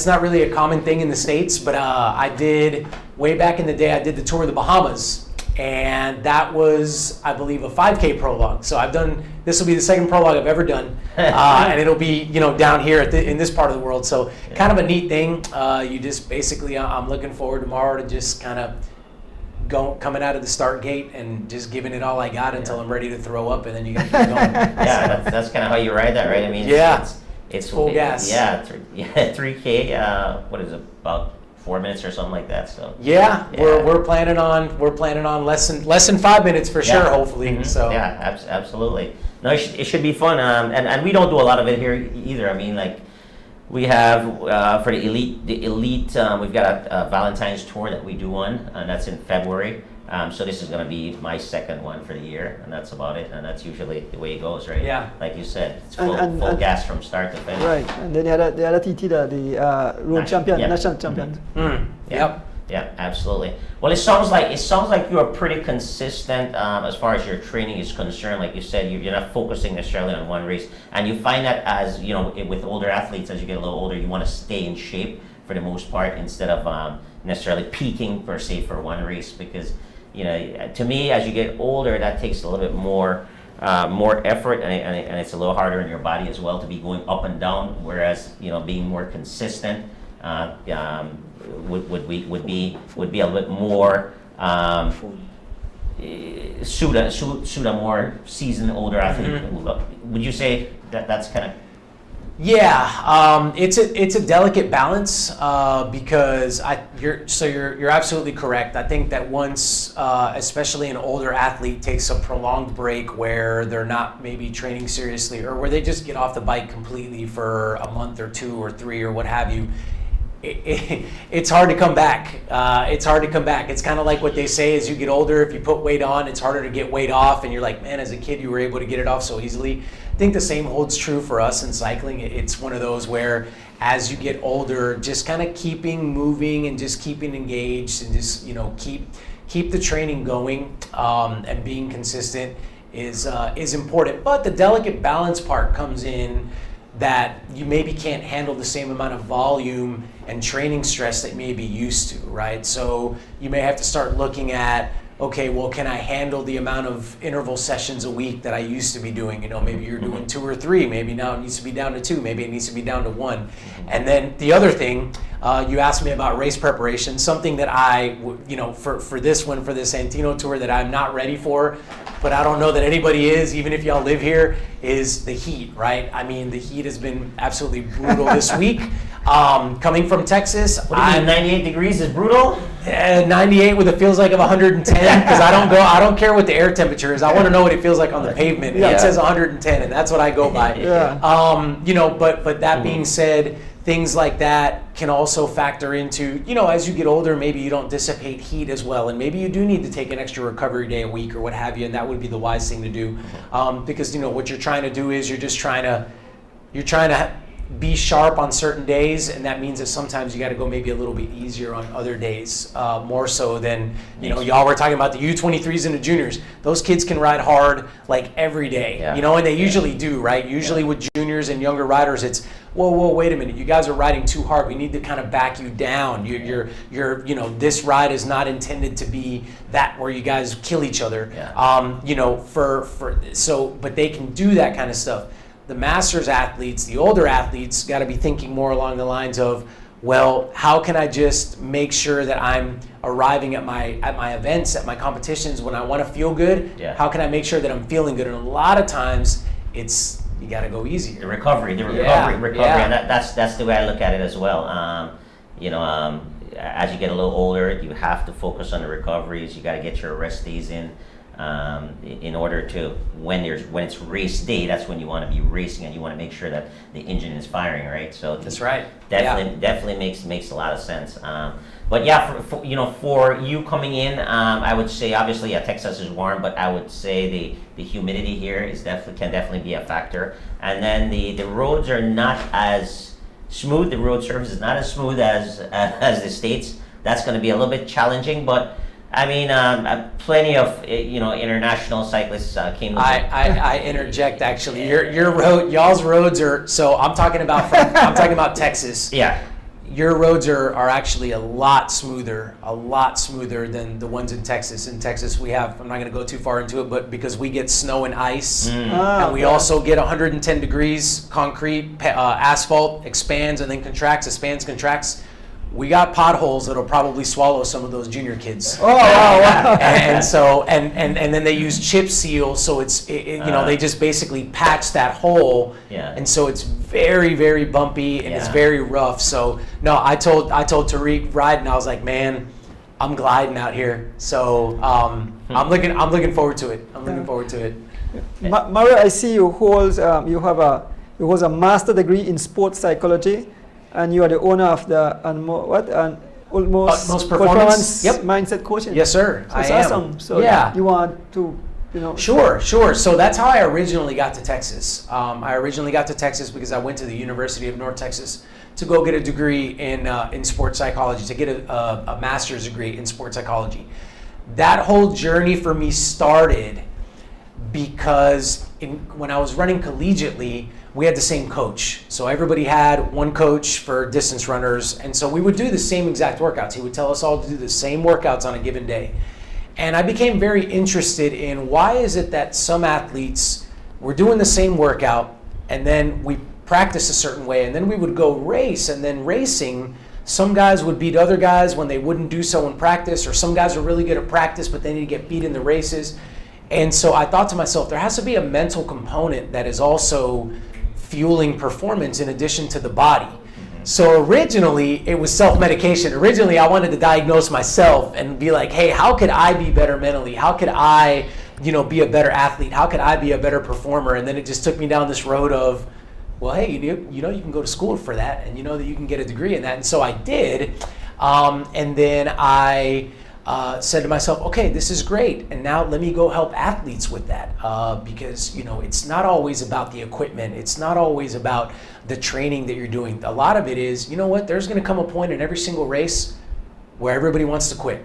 not really a common thing in the States, but I did, way back in the day, I did the Tour of the Bahamas. And that was, I believe, a 5K prologue. So this will be the second prologue I've ever done. And it'll be, you know, down here in this part of the world. So kind of a neat thing. You just basically, I'm looking forward tomorrow to just kind of coming out of the start gate and just giving it all I got until I'm ready to throw up, and then you got to keep going. Yeah, that's kind of how you ride that, right? I mean, it's full gas. Yeah, 3K. What is it, about 4 minutes or something like that? So we're planning on less than 5 minutes for sure, hopefully. Mm-hmm. So yeah, absolutely. No, it should be fun. And we don't do a lot of it here either. I mean, like, we have for the elite, we've got a Valentine's tour that we do on, and that's in February. So this is going to be my second one for the year, and that's about it. And that's usually the way it goes, right? Yeah. Like you said, it's full gas from start to finish. Right, and then the other TT, the road champion, national champion. Yep. Yeah, absolutely. Well, it sounds like you are pretty consistent as far as your training is concerned. Like you said, you're not focusing necessarily on one race, and you find that, as you know, with older athletes, as you get a little older, you want to stay in shape for the most part instead of necessarily peaking per se for one race, because, you know, to me, as you get older, that takes a little bit more effort, and it's a little harder in your body as well to be going up and down. Whereas, you know, being more consistent would be a little bit more suit a more seasoned older athlete. Would you say that's kind of? Yeah, it's a delicate balance because you're absolutely correct. I think that once, especially an older athlete takes a prolonged break where they're not maybe training seriously, or where they just get off the bike completely for a month or 2 or 3 or what have you, it's hard to come back. It's kind of like what they say: as you get older, if you put weight on, it's harder to get weight off. And you're like, man, as a kid, you were able to get it off so easily. I think the same holds true for us in cycling. It's one of those where, as you get older, just kind of keeping moving and just keeping engaged and just, you know, keep the training going and being consistent is important. But the delicate balance part comes in that you maybe can't handle the same amount of volume and training stress that you may be used to, right? So you may have to start looking at, okay, well, can I handle the amount of interval sessions a week that I used to be doing? You know, maybe you're doing 2 or 3, maybe now it needs to be down to 2, maybe it needs to be down to 1. And then the other thing, you asked me about race preparation, something that I, you know, for this one, for the Santino tour, that I'm not ready for, but I don't know that anybody is, even if y'all live here, is the heat, right? I mean, the heat has been absolutely brutal this week. Coming from Texas, What do you mean, 98 degrees is brutal? 98 with a feels like of 110, because I don't care what the air temperature is. I want to know what it feels like on the pavement. Yeah. It says 110, and that's what I go by. Yeah. You know, but that being said, things like that can also factor into, you know, as you get older, maybe you don't dissipate heat as well, and maybe you do need to take an extra recovery day a week or what have you, and that would be the wise thing to do, because, you know, what you're trying to do is you're trying to be sharp on certain days, and that means that sometimes you got to go maybe a little bit easier on other days, more so than, you know, y'all were talking about the U23s and the juniors. Those kids can ride hard like every day, you know, and they usually do, right? Usually with juniors and younger riders, it's, whoa, wait a minute, you guys are riding too hard. We need to kind of back you down. You're you know, this ride is not intended to be that where you guys kill each other. You know, but they can do that kind of stuff. The masters athletes, the older athletes, got to be thinking more along the lines of, well, how can I just make sure that I'm arriving at my events, at my competitions when I want to feel good? How can I make sure that I'm feeling good? And a lot of times, it's, you got to go easier. The recovery, and that's the way I look at it as well. You know, as you get a little older, you have to focus on the recoveries. You got to get your rest days in. in order to when it's race day, that's when you want to be racing and you want to make sure that the engine is firing, right? So That's right. definitely makes a lot of sense. But yeah, for you coming in, I would say obviously Texas is warm, but I would say the humidity here can definitely be a factor. And then the roads are not as smooth. The road surface is not as smooth as the States. That's going to be a little bit challenging, but I mean, plenty of international cyclists came. I interject actually. Y'all's roads are. So I'm talking about Texas. Yeah. Your roads are actually a lot smoother than the ones in Texas. In Texas, we have, I'm not going to go too far into it, but because we get snow and ice, and we also get 110 degrees concrete, asphalt expands and then contracts, expands, contracts. We got potholes that'll probably swallow some of those junior kids. Oh, wow. And so and then they use chip seal, so they just basically patch that hole. Yeah. And so it's very, very bumpy and it's very rough. So no, I told Tariq riding, I was like, man, I'm gliding out here. So I'm looking forward to it. I'm looking forward to it. Mario, I see you hold a master degree in sports psychology, and you are the owner of the Utmost Performance Yep. Mindset Coaching. Yes, sir. So it's I am. awesome. So yeah. you want to, Sure. So that's how I originally got to Texas. I originally got to Texas because I went to the University of North Texas to go get a degree in sports psychology, to get a master's degree in sports psychology. That whole journey for me started because when I was running collegiately, we had the same coach. So everybody had one coach for distance runners. And so we would do the same exact workouts. He would tell us all to do the same workouts on a given day. And I became very interested in why is it that some athletes were doing the same workout and then we practice a certain way and then we would go race, and then racing, some guys would beat other guys when they wouldn't do so in practice, or some guys are really good at practice but they need to get beat in the races. And so I thought to myself, there has to be a mental component that is also fueling performance in addition to the body. So originally it was self-medication. Originally I wanted to diagnose myself and be like, hey, how could I be better mentally? How could I, be a better athlete? How could I be a better performer? And then it just took me down this road of, well, hey, you can go to school for that, and you know that you can get a degree in that. And so I did. And then I said to myself, okay, this is great, and now let me go help athletes with that, because it's not always about the equipment, it's not always about the training that you're doing. A lot of it is, there's going to come a point in every single race where everybody wants to quit.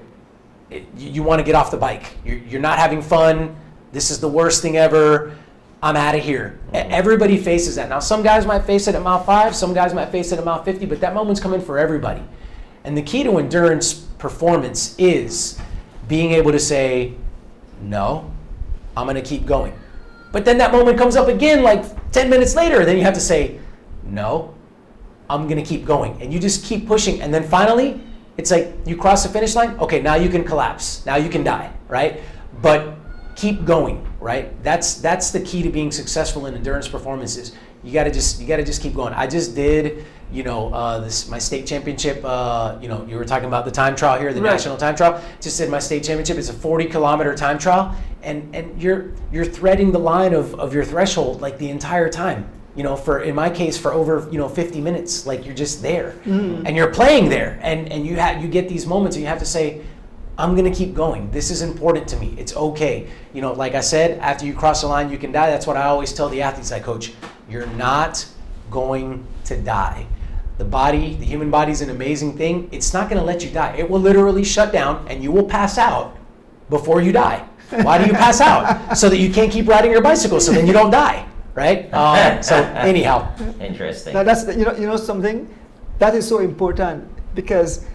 You want to get off the bike. You're not having fun. This is the worst thing ever. I'm out of here. Everybody faces that. Now, some guys might face it at mile 5, some guys might face it at mile 50, but that moment's coming for everybody. And the key to endurance performance is being able to say, no, I'm going to keep going. But then that moment comes up again like 10 minutes later, and then you have to say, no, I'm going to keep going. And you just keep pushing. And then finally, it's like you cross the finish line. Okay, now you can collapse. Now you can die, right? But keep going, right? That's the key to being successful in endurance performances. You got to just keep going. I just did my state championship, you were talking about the time trial here, the national time trial. Just did my state championship. It's a 40-kilometer time trial, and you're threading the line of your threshold like the entire time. In my case, for over 50 minutes, like you're just there, and you're playing there, and you get these moments, and you have to say, I'm gonna keep going. This is important to me. It's okay. Like I said, after you cross the line, you can die. That's what I always tell the athletes I coach. You're not going to die. The human body is an amazing thing. It's not going to let you die. It will literally shut down and you will pass out before you die. Why do you pass out? So that you can't keep riding your bicycle, so then you don't die, right? So anyhow. Interesting. Now that's something that is so important, because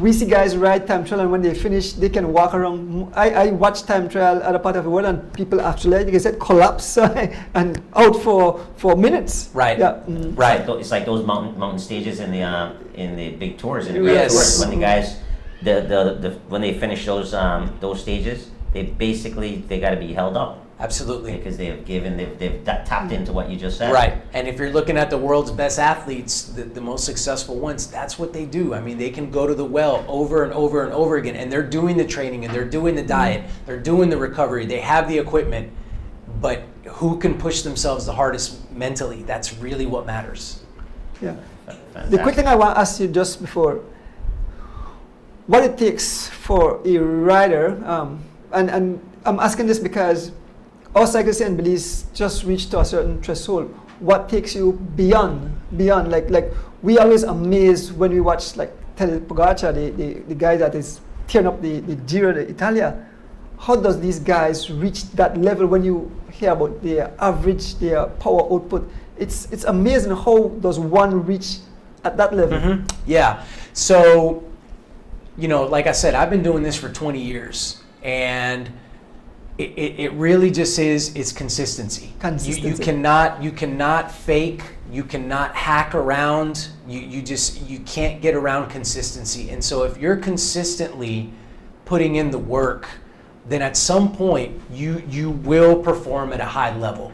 we see guys ride time trial, and when they finish, they can walk around. I watch time trial at a part of the world, and people actually, like I said, collapse and out for minutes. Right. Yeah. Right. It's like those mountain stages in the big tours, in the Yes. tours, when the guys, when they finish those stages, they got to be held up. Absolutely. Because they have given, they've tapped into what you just said. Right. And if you're looking at the world's best athletes, the most successful ones, that's what they do. I mean, they can go to the well over and over and over again, and they're doing the training, and they're doing the diet, they're doing the recovery, they have the equipment, but who can push themselves the hardest mentally? That's really what matters. Yeah. Fantastic. The quick thing I want to ask you just before, what it takes for a rider, and I'm asking this because our cyclists in Belize just reached to a certain threshold. What takes you beyond, like we always amazed when we watch like Tadej Pogacar, the guy that is tearing up the Giro d'Italia. How does these guys reach that level when you hear about their average, their power output? It's amazing how does one reach at that level. Mm-hmm. Yeah. So, you know, like I said, I've been doing this for 20 years, and it really just is, it's consistency. You cannot fake, you cannot hack around, you can't get around consistency. And so if you're consistently putting in the work, then at some point you will perform at a high level.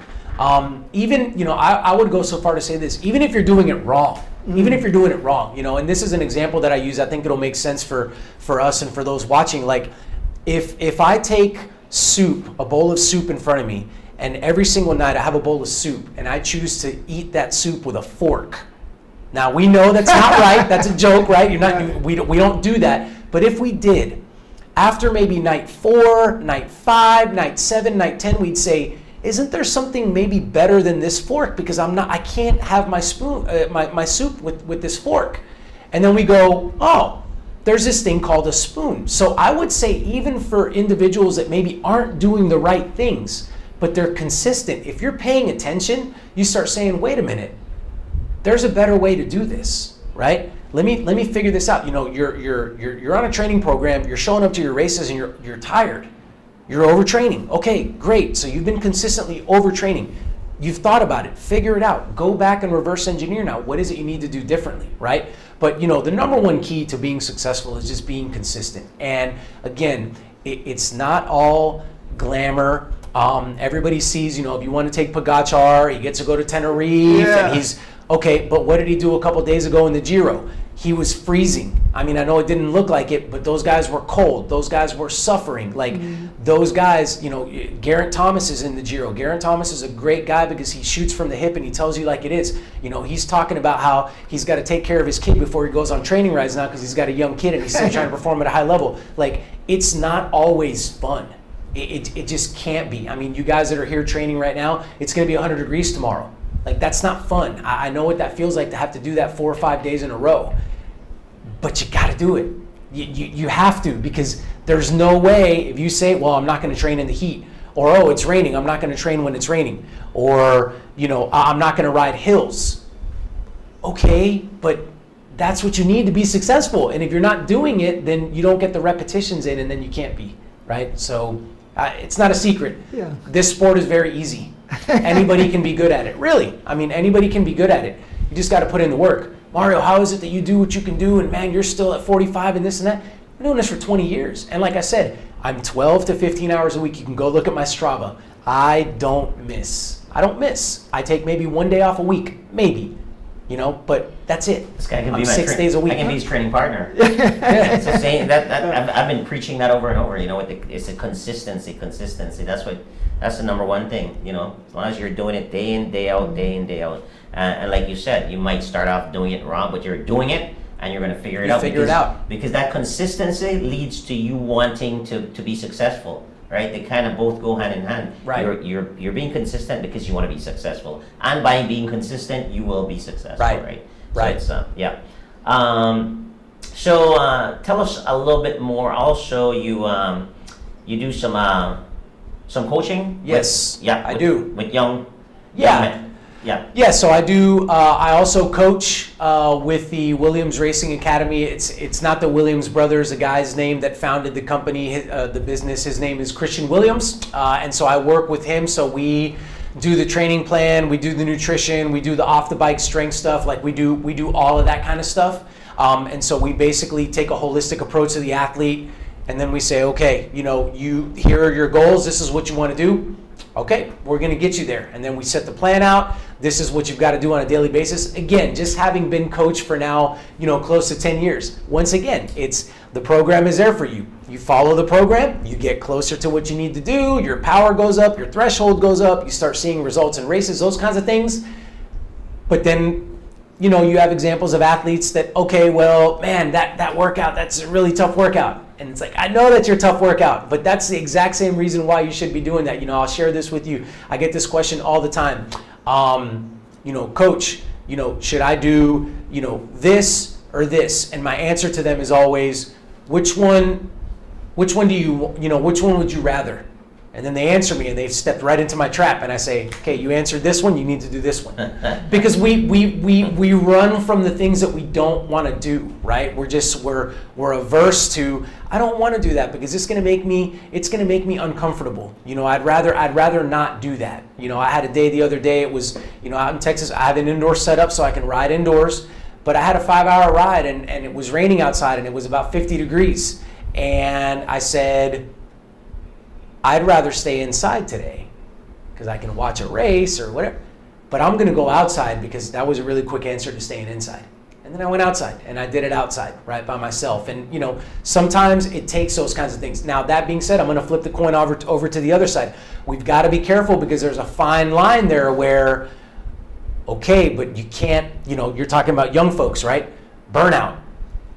Even, you know, I would go so far to say this, even if you're doing it wrong, you know, and this is an example that I use, I think it'll make sense for us and for those watching. Like, if I take a bowl of soup in front of me, and every single night I have a bowl of soup, and I choose to eat that soup with a fork. Now, we know that's not right, that's a joke, right? We don't do that. But if we did, after maybe night 4, night 5, night 7, night 10, we'd say, isn't there something maybe better than this fork? Because I can't have my spoon, my soup with this fork. And then we go, oh, there's this thing called a spoon. So I would say, even for individuals that maybe aren't doing the right things, but they're consistent, if you're paying attention, you start saying, wait a minute, there's a better way to do this, right? Let me figure this out. You know, you're on a training program, you're showing up to your races, and you're tired. You're overtraining. Okay, great. So you've been consistently overtraining. You've thought about it. Figure it out. Go back and reverse engineer now. What is it you need to do differently, right? But, you know, the number one key to being successful is just being consistent. And again, it's not all glamour. Everybody sees, you know, if you want to take Pogacar, he gets to go to Tenerife, and he's okay. But what did he do a couple days ago in the Giro? He was freezing. I mean, I know it didn't look like it, but those guys were cold. Those guys were suffering. Like, those guys, you know, Geraint Thomas is in the Giro. Geraint Thomas is a great guy because he shoots from the hip and he tells you like it is. You know, he's talking about how he's got to take care of his kid before he goes on training rides now because he's got a young kid and he's still trying to perform at a high level. Like, it's not always fun. It just can't be. I mean, you guys that are here training right now, it's going to be 100 degrees tomorrow. Like, that's not fun. I know what that feels like to have to do that 4 or 5 days in a row. But you got to do it. You have to, because there's no way if you say, well, I'm not going to train in the heat, or, oh, it's raining, I'm not going to train when it's raining, or, you know, I'm not going to ride hills. Okay, but that's what you need to be successful. And if you're not doing it, then you don't get the repetitions in, and then you can't be, right? So it's not a secret. Yeah. This sport is very easy. Anybody can be good at it. Really. I mean, anybody can be good at it. You just got to put in the work. Mario, how is it that you do what you can do, and man, you're still at 45 and this and that? I've been doing this for 20 years. And like I said, I'm 12 to 15 hours a week. You can go look at my Strava. I don't miss. I take maybe 1 day off a week, maybe, you know, but that's it. This guy can I'm be my 6 days a week. I can be his training partner. It's the same. That I've been preaching that over and over. You know, it's a consistency. That's the number one thing. You know, as long as you're doing it day in, day out, and like you said, you might start off doing it wrong, but you're doing it, and you're going to figure it out. Because that consistency leads to you wanting to be successful. Right? They kind of both go hand in hand. Right. You're being consistent because you want to be successful, and by being consistent, you will be successful. Right. Right. So it's, yeah. So tell us a little bit more. Also, you do some coaching. Yes. I do with young. Yeah. Men. Yeah. Yeah, so I do. I also coach with the Williams Racing Academy. It's not the Williams brothers, the guy's name that founded the company, the business. His name is Christian Williams, and so I work with him. So we do the training plan, we do the nutrition, we do the off the bike strength stuff. Like we do all of that kind of stuff. And so we basically take a holistic approach to the athlete, and then we say, okay, you know, here are your goals. This is what you want to do. Okay, we're going to get you there. And then we set the plan out. This is what you've got to do on a daily basis. Again, just having been coach for now, close to 10 years. Once again, it's the program is there for you. You follow the program, you get closer to what you need to do, your power goes up, your threshold goes up, you start seeing results in races, those kinds of things. But then, you have examples of athletes that, okay, well, man, that workout, that's a really tough workout. And it's like, I know that's your tough workout, but that's the exact same reason why you should be doing that. I'll share this with you. I get this question all the time. Coach, should I do, this or this? And my answer to them is always, which one which one would you rather? And then they answer me and they've stepped right into my trap, and I say, okay, you answered this one, you need to do this one. Because we run from the things that we don't want to do, right? We're averse to, I don't want to do that because it's gonna make me uncomfortable. I'd rather not do that. I had a day the other day, it was, out in Texas, I have an indoor setup so I can ride indoors, but I had a 5-hour ride and it was raining outside and it was about 50 degrees. And I said, I'd rather stay inside today because I can watch a race or whatever, but I'm going to go outside because that was a really quick answer to staying inside. And then I went outside and I did it outside, right, by myself. And, sometimes it takes those kinds of things. Now, that being said, I'm going to flip the coin over to the other side. We've got to be careful because there's a fine line there where, okay, but you can't, you're talking about young folks, right? Burnout.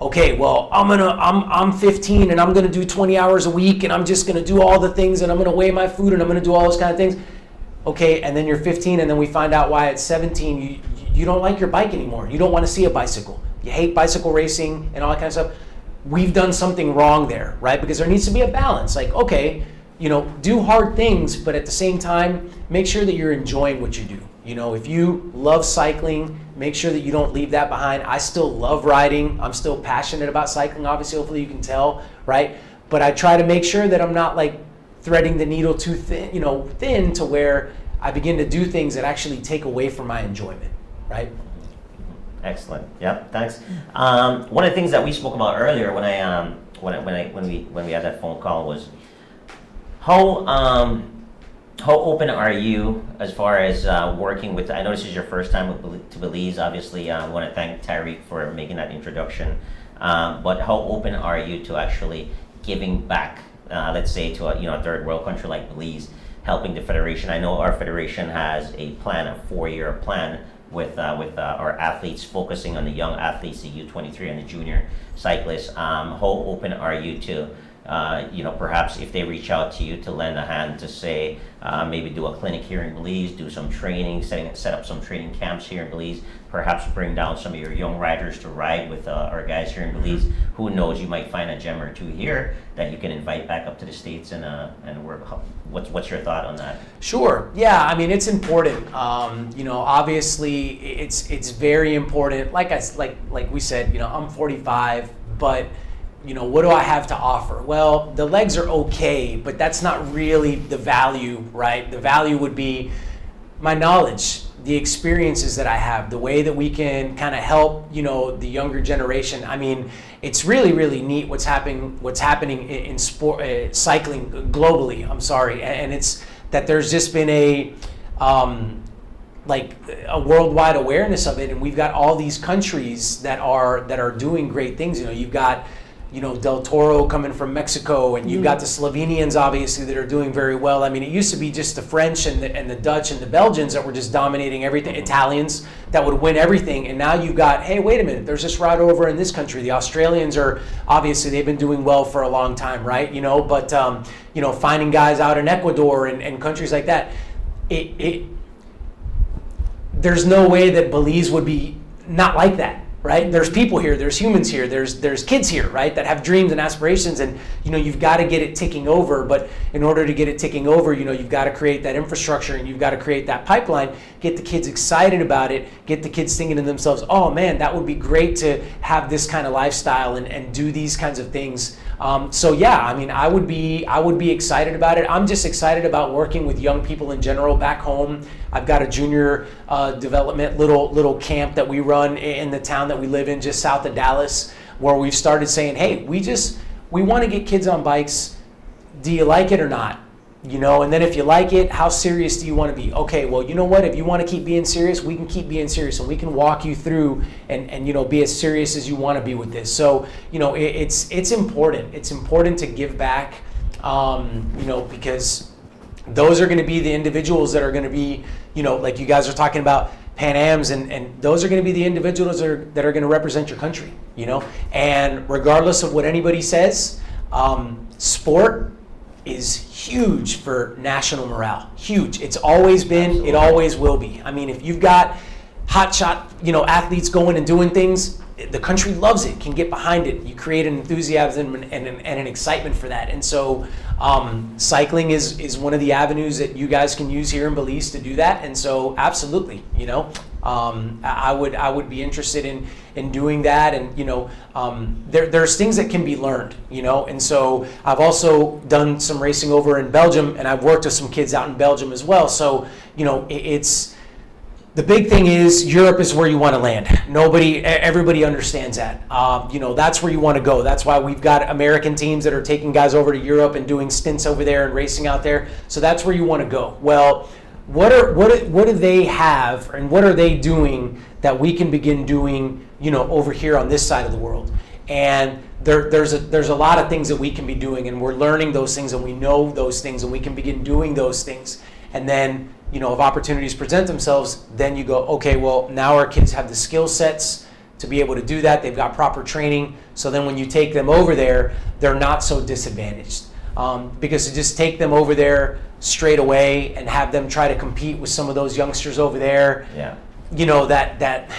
Okay, well, I'm 15 and I'm going to do 20 hours a week and I'm just going to do all the things and I'm going to weigh my food and I'm going to do all those kind of things. Okay, and then you're 15 and then we find out why at 17 you don't like your bike anymore. You don't want to see a bicycle. You hate bicycle racing and all that kind of stuff. We've done something wrong there, right? Because there needs to be a balance. Like, okay, do hard things, but at the same time, make sure that you're enjoying what you do. If you love cycling, make sure that you don't leave that behind. I still love riding. I'm still passionate about cycling, obviously, hopefully you can tell, right? But I try to make sure that I'm not like threading the needle too thin to where I begin to do things that actually take away from my enjoyment, right? Excellent. Yep. Thanks. One of the things that we spoke about earlier when we had that phone call was how open are you as far as working with, I know this is your first time to Belize, obviously. I want to thank Tyreek for making that introduction. But how open are you to actually giving back, let's say to a third world country like Belize, helping the Federation? I know our Federation has a plan, a 4-year plan with our athletes, focusing on the young athletes, the U23 and the junior cyclists. How open are you to perhaps if they reach out to you to lend a hand to say, maybe do a clinic here in Belize, do some training, set up some training camps here in Belize, perhaps bring down some of your young riders to ride with our guys here in Belize. Who knows, you might find a gem or two here that you can invite back up to the States and work. What's your thought on that? Sure. Yeah, I mean, it's important. Obviously it's very important. Like we said, I'm 45, but what do I have to offer? Well, the legs are okay, but that's not really the value, right? The value would be my knowledge, the experiences that I have, the way that we can kind of help, the younger generation. I mean, it's really, really neat what's happening in sport, cycling globally. I'm sorry, and it's that there's just been a worldwide awareness of it, and we've got all these countries that are doing great things. You've got Del Toro coming from Mexico, and you've got the Slovenians, obviously, that are doing very well. I mean, it used to be just the French and the Dutch and the Belgians that were just dominating everything, Italians that would win everything, and now you've got, hey, wait a minute, there's this route over in this country. The Australians are, obviously, they've been doing well for a long time, right? But finding guys out in Ecuador and countries like that, there's no way that Belize would be not like that. Right? There's people here, there's humans here, there's kids here, right, that have dreams and aspirations, and you've got to get it ticking over. But in order to get it ticking over, you've got to create that infrastructure and you've got to create that pipeline, get the kids excited about it, get the kids thinking to themselves, oh man, that would be great to have this kind of lifestyle and do these kinds of things. So yeah, I mean, I would be excited about it. I'm just excited about working with young people in general back home. I've got a junior development little camp that we run in the town that we live in, just south of Dallas, where we've started saying, hey, we want to get kids on bikes. Do you like it or not? You know, and then if you like it, how serious do you want to be? Okay, well, you know what? If you want to keep being serious, we can keep being serious, and we can walk you through and you know, be as serious as you want to be with this. So, you know, it's important. It's important to give back, you know, because those are going to be the individuals that are going to be, you know, like you guys are talking about Pan Ams, and those are going to be the individuals that are going to represent your country, you know. And regardless of what anybody says, sport is huge for national morale. Huge. It's always been. Absolutely. It always will be. I mean, if you've got hotshot, you know, athletes going and doing things, the country loves it, can get behind it. You create an enthusiasm and an excitement for that. And so cycling is one of the avenues that you guys can use here in Belize to do that. And so absolutely, you know, I would be interested in doing that. And, you know, there's things that can be learned, you know. And so I've also done some racing over in Belgium, and I've worked with some kids out in Belgium as well. So, you know, it's the big thing is Europe is where you want to land. Everybody understands that. You know, that's where you want to go. That's why we've got American teams that are taking guys over to Europe and doing stints over there and racing out there. So that's where you want to go. Well, what do they have, and what are they doing that we can begin doing, you know, over here on this side of the world? And there's a lot of things that we can be doing, and we're learning those things, and we know those things, and we can begin doing those things. And then, you know, if opportunities present themselves, then you go, okay, well, now our kids have the skill sets to be able to do that. They've got proper training. So then when you take them over there, they're not so disadvantaged. Because to just take them over there straight away and have them try to compete with some of those youngsters over there, yeah, you know, that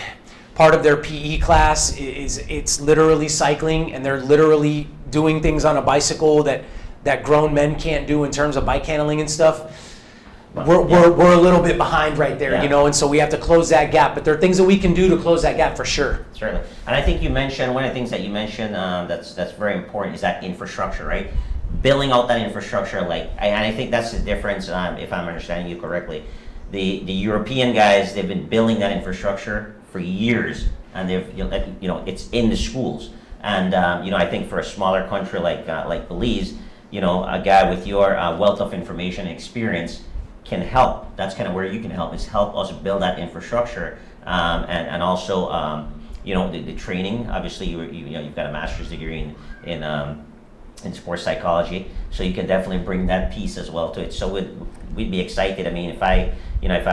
part of their PE class it's literally cycling, and they're literally doing things on a bicycle that grown men can't do in terms of bike handling and stuff. We're a little bit behind right there, you know, and so we have to close that gap. But there are things that we can do to close that gap for sure. Certainly. And I think you mentioned, one of the things that you mentioned that's very important is that infrastructure, right? Building out that infrastructure, and I think that's the difference, if I'm understanding you correctly. The European guys, they've been building that infrastructure for years, and they've, you know, it's in the schools. And, you know, I think for a smaller country like Belize, you know, a guy with your wealth of information and experience can help. That's kind of where you can help, is help us build that infrastructure, and also you know, the training. Obviously, you've got a master's degree in sports psychology, so you can definitely bring that piece as well to it. So we'd be excited. I mean, if I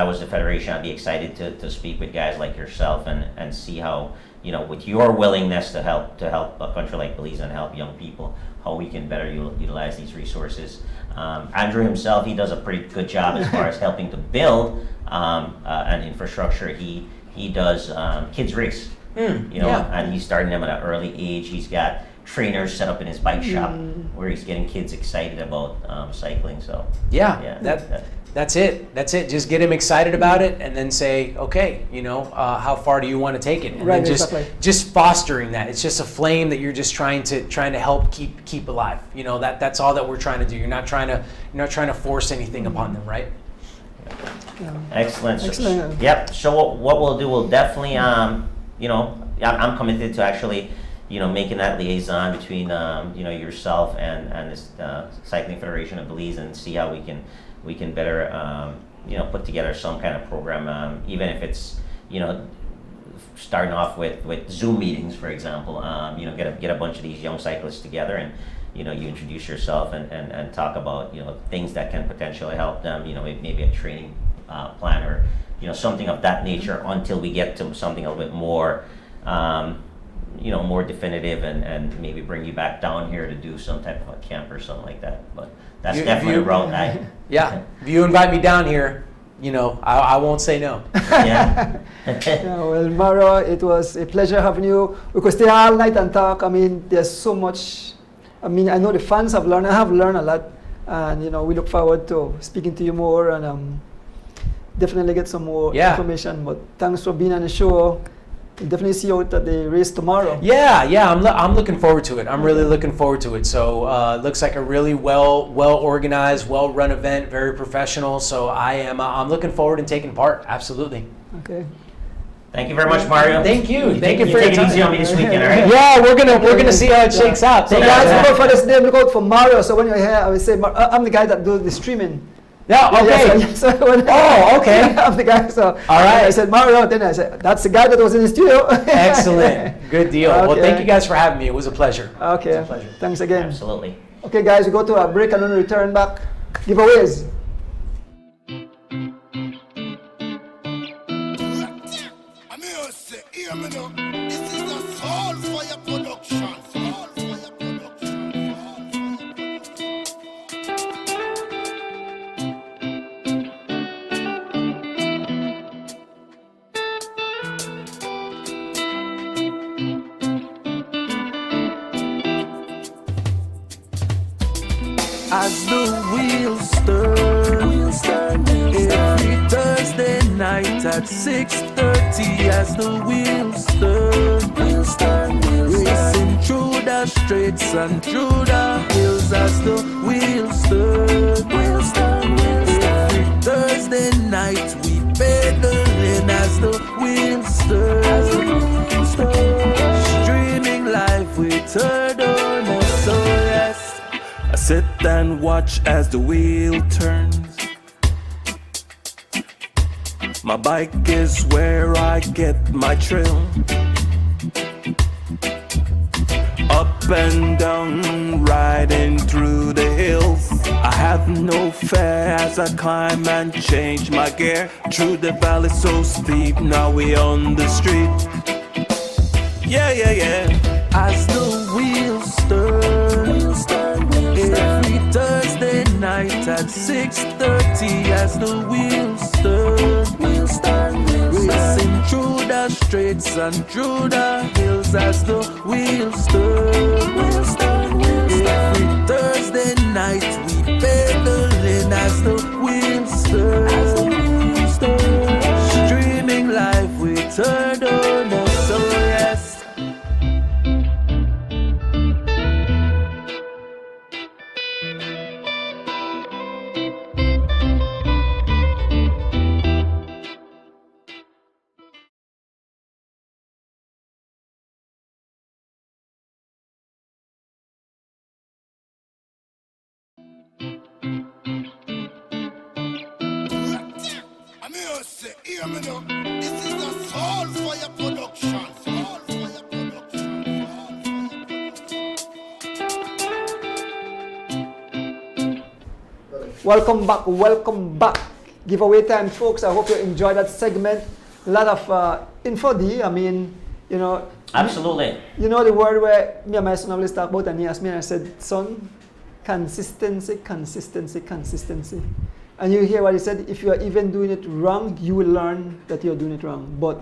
was the federation, I'd be excited to speak with guys like yourself and see how, you know, with your willingness to help a country like Belize and help young people, how we can better utilize these resources. Andrew himself, he does a pretty good job as far as helping to build an infrastructure. He does kids race, you know, and he's starting them at an early age. He's got trainers set up in his bike shop where he's getting kids excited about cycling. So that's it. Just get him excited about it, and then say, okay, you know, how far do you want to take it? And right, then exactly. just fostering that. It's just a flame that you're just trying to help keep alive. You know, that's all that we're trying to do. You're not trying to force anything upon them, right? Excellent. Yep. So what we'll do, we'll definitely, you know, I'm committed to actually, you know, making that liaison between, you know, yourself and this Cycling Federation of Belize, and see how we can better, you know, put together some kind of program, even if it's, you know, starting off with Zoom meetings, for example. You know, get a bunch of these young cyclists together, and, you know, you introduce yourself and talk about, you know, things that can potentially help them, you know, maybe a training plan, or, you know, something of that nature, until we get to something a little bit more, you know, more definitive, and maybe bring you back down here to do some type of a camp or something like that. But that's definitely a route. If you invite me down here, you know, I won't say no. Yeah. Well, Maro, it was a pleasure having you. We could stay all night and talk. I mean, there's so much. I mean, I know the fans have learned. I have learned a lot, and, you know, we look forward to speaking to you more, and definitely get some more information. But thanks for being on the show. We'll definitely see you at the race tomorrow. I'm looking forward to it. I'm really looking forward to it. So it looks like a really well organized, well run event, very professional. So I'm looking forward to taking part. Absolutely. Okay. Thank you very much, Mario. Thank you. Thank You you for take your it easy time. on me this weekend, all right? Yeah, we're gonna see how it shakes out. So Thank guys, you. look out for this name. Look out for Mario. So when you're here, I will say I'm the guy that does the streaming. Yeah. Okay. Yeah, so when Oh, okay. I'm the guy. So All right. I said Mario. Then I said that's the guy that was in the studio. Excellent. Good deal. Well, Okay. thank you guys for having me. It was a pleasure. Okay. It's a pleasure. Thanks again. Absolutely. Okay, guys, we go to a break and when we return back, giveaways. I'm here to say, hear me now. This is a Soul Fire production. Soul Fire production. As the wheels turn, every Thursday night at 6:30. As the wheels turn, racing through the streets and through the hills. As the wheels turn, every Thursday night we pedaling. As the wheels turn, streaming live with Turner. So yes. I sit and watch as the wheel turns. My bike is where I get my thrill. Up and down, riding through the hills. I have no fear as I climb and change my gear. Through the valley so steep, now we on the street. Yeah, yeah, yeah. As the wheels turn, every Thursday night at 6:30. As the wheels turn, racing through the streets and through the hills. As the wheels turn, every Thursday night we pedaling. As the wheels turn, streaming live with Turner. So yes. I'm here to say, hear me now. This is a Soul Fire production. Soul Fire production. Welcome back. Giveaway time, folks. I hope you enjoyed that segment. A lot of info, D. I mean, you know. Absolutely. You know the word where me and my son always talk about, and he asked me, and I said, son, consistency. And you hear what he said, if you are even doing it wrong, you will learn that you're doing it wrong. But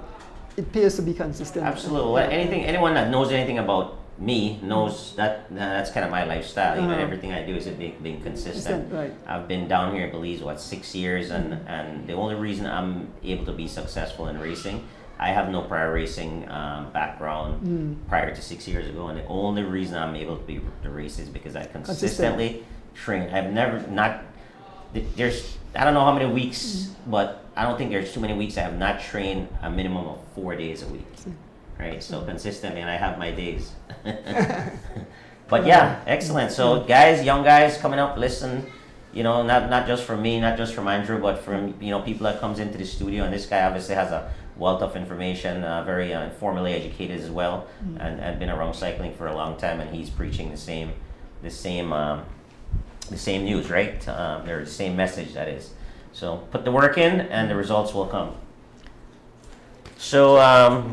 it pays to be consistent. Absolutely. Well, anyone that knows anything about me knows that that's kind of my lifestyle. You know, everything I do is being consistent. Right. I've been down here in Belize 6 years, and the only reason I'm able to be successful in racing, I have no prior racing background prior to 6 years ago, and the only reason I'm able to be the race is because I consistently train. I've never not. There's I don't know how many weeks, but I don't think there's too many weeks I have not trained a minimum of 4 days a week. Right, so consistently, and I have my days. But yeah, excellent. So guys, young guys coming up, listen, you know, not just from me, not just from Andrew, but from, you know, people that comes into the studio, and this guy obviously has a wealth of information, very formally educated as well, and been around cycling for a long time, and he's preaching the same news, right? They're the same message, that is. So put the work in, and the results will come. So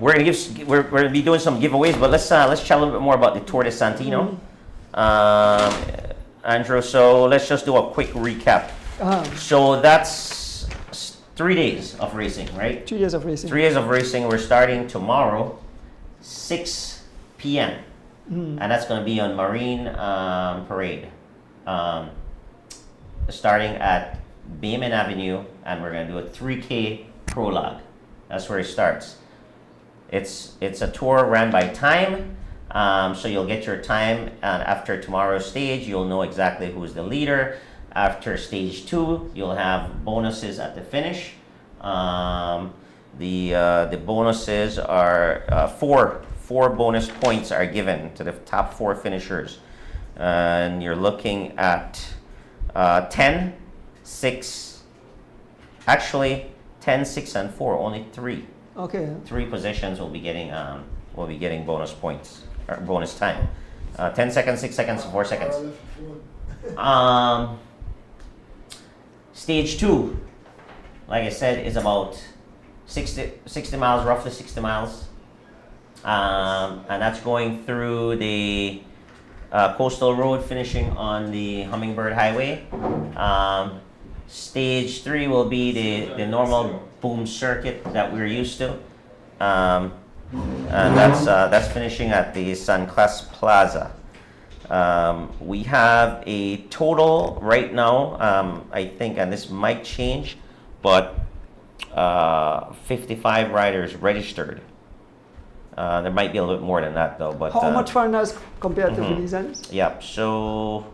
we're gonna be doing some giveaways, but let's chat a little bit more about the Tour de Santino, Andrew. So let's just do a quick recap. So that's 3 days of racing, right? 2 days of racing. 3 days of racing. We're starting tomorrow, 6 p.m. And that's going to be on Marine Parade, starting at Bayman Avenue, and we're going to do a 3K prologue. That's where it starts. It's a tour ran by time, so you'll get your time, and after tomorrow's stage, you'll know exactly who's the leader. After stage 2, you'll have bonuses at the finish. The bonuses are four bonus points are given to the top 4 finishers, and you're looking at 10, 6, actually 10, 6, and 4. Only 3. Okay. 3 positions will be getting bonus points or bonus time. 10 seconds, 6 seconds, 4 seconds. Stage 2, like I said, is about 60 miles, roughly 60 miles. And that's going through the coastal road, finishing on the Hummingbird Highway. Stage 3 will be the normal boom circuit that we're used to. And that's finishing at the San Clas Plaza. We have a total right now, I think, and this might change, but 55 riders registered. There might be a little bit more than that though. But how much foreigners compared to Belizeans? Yep. So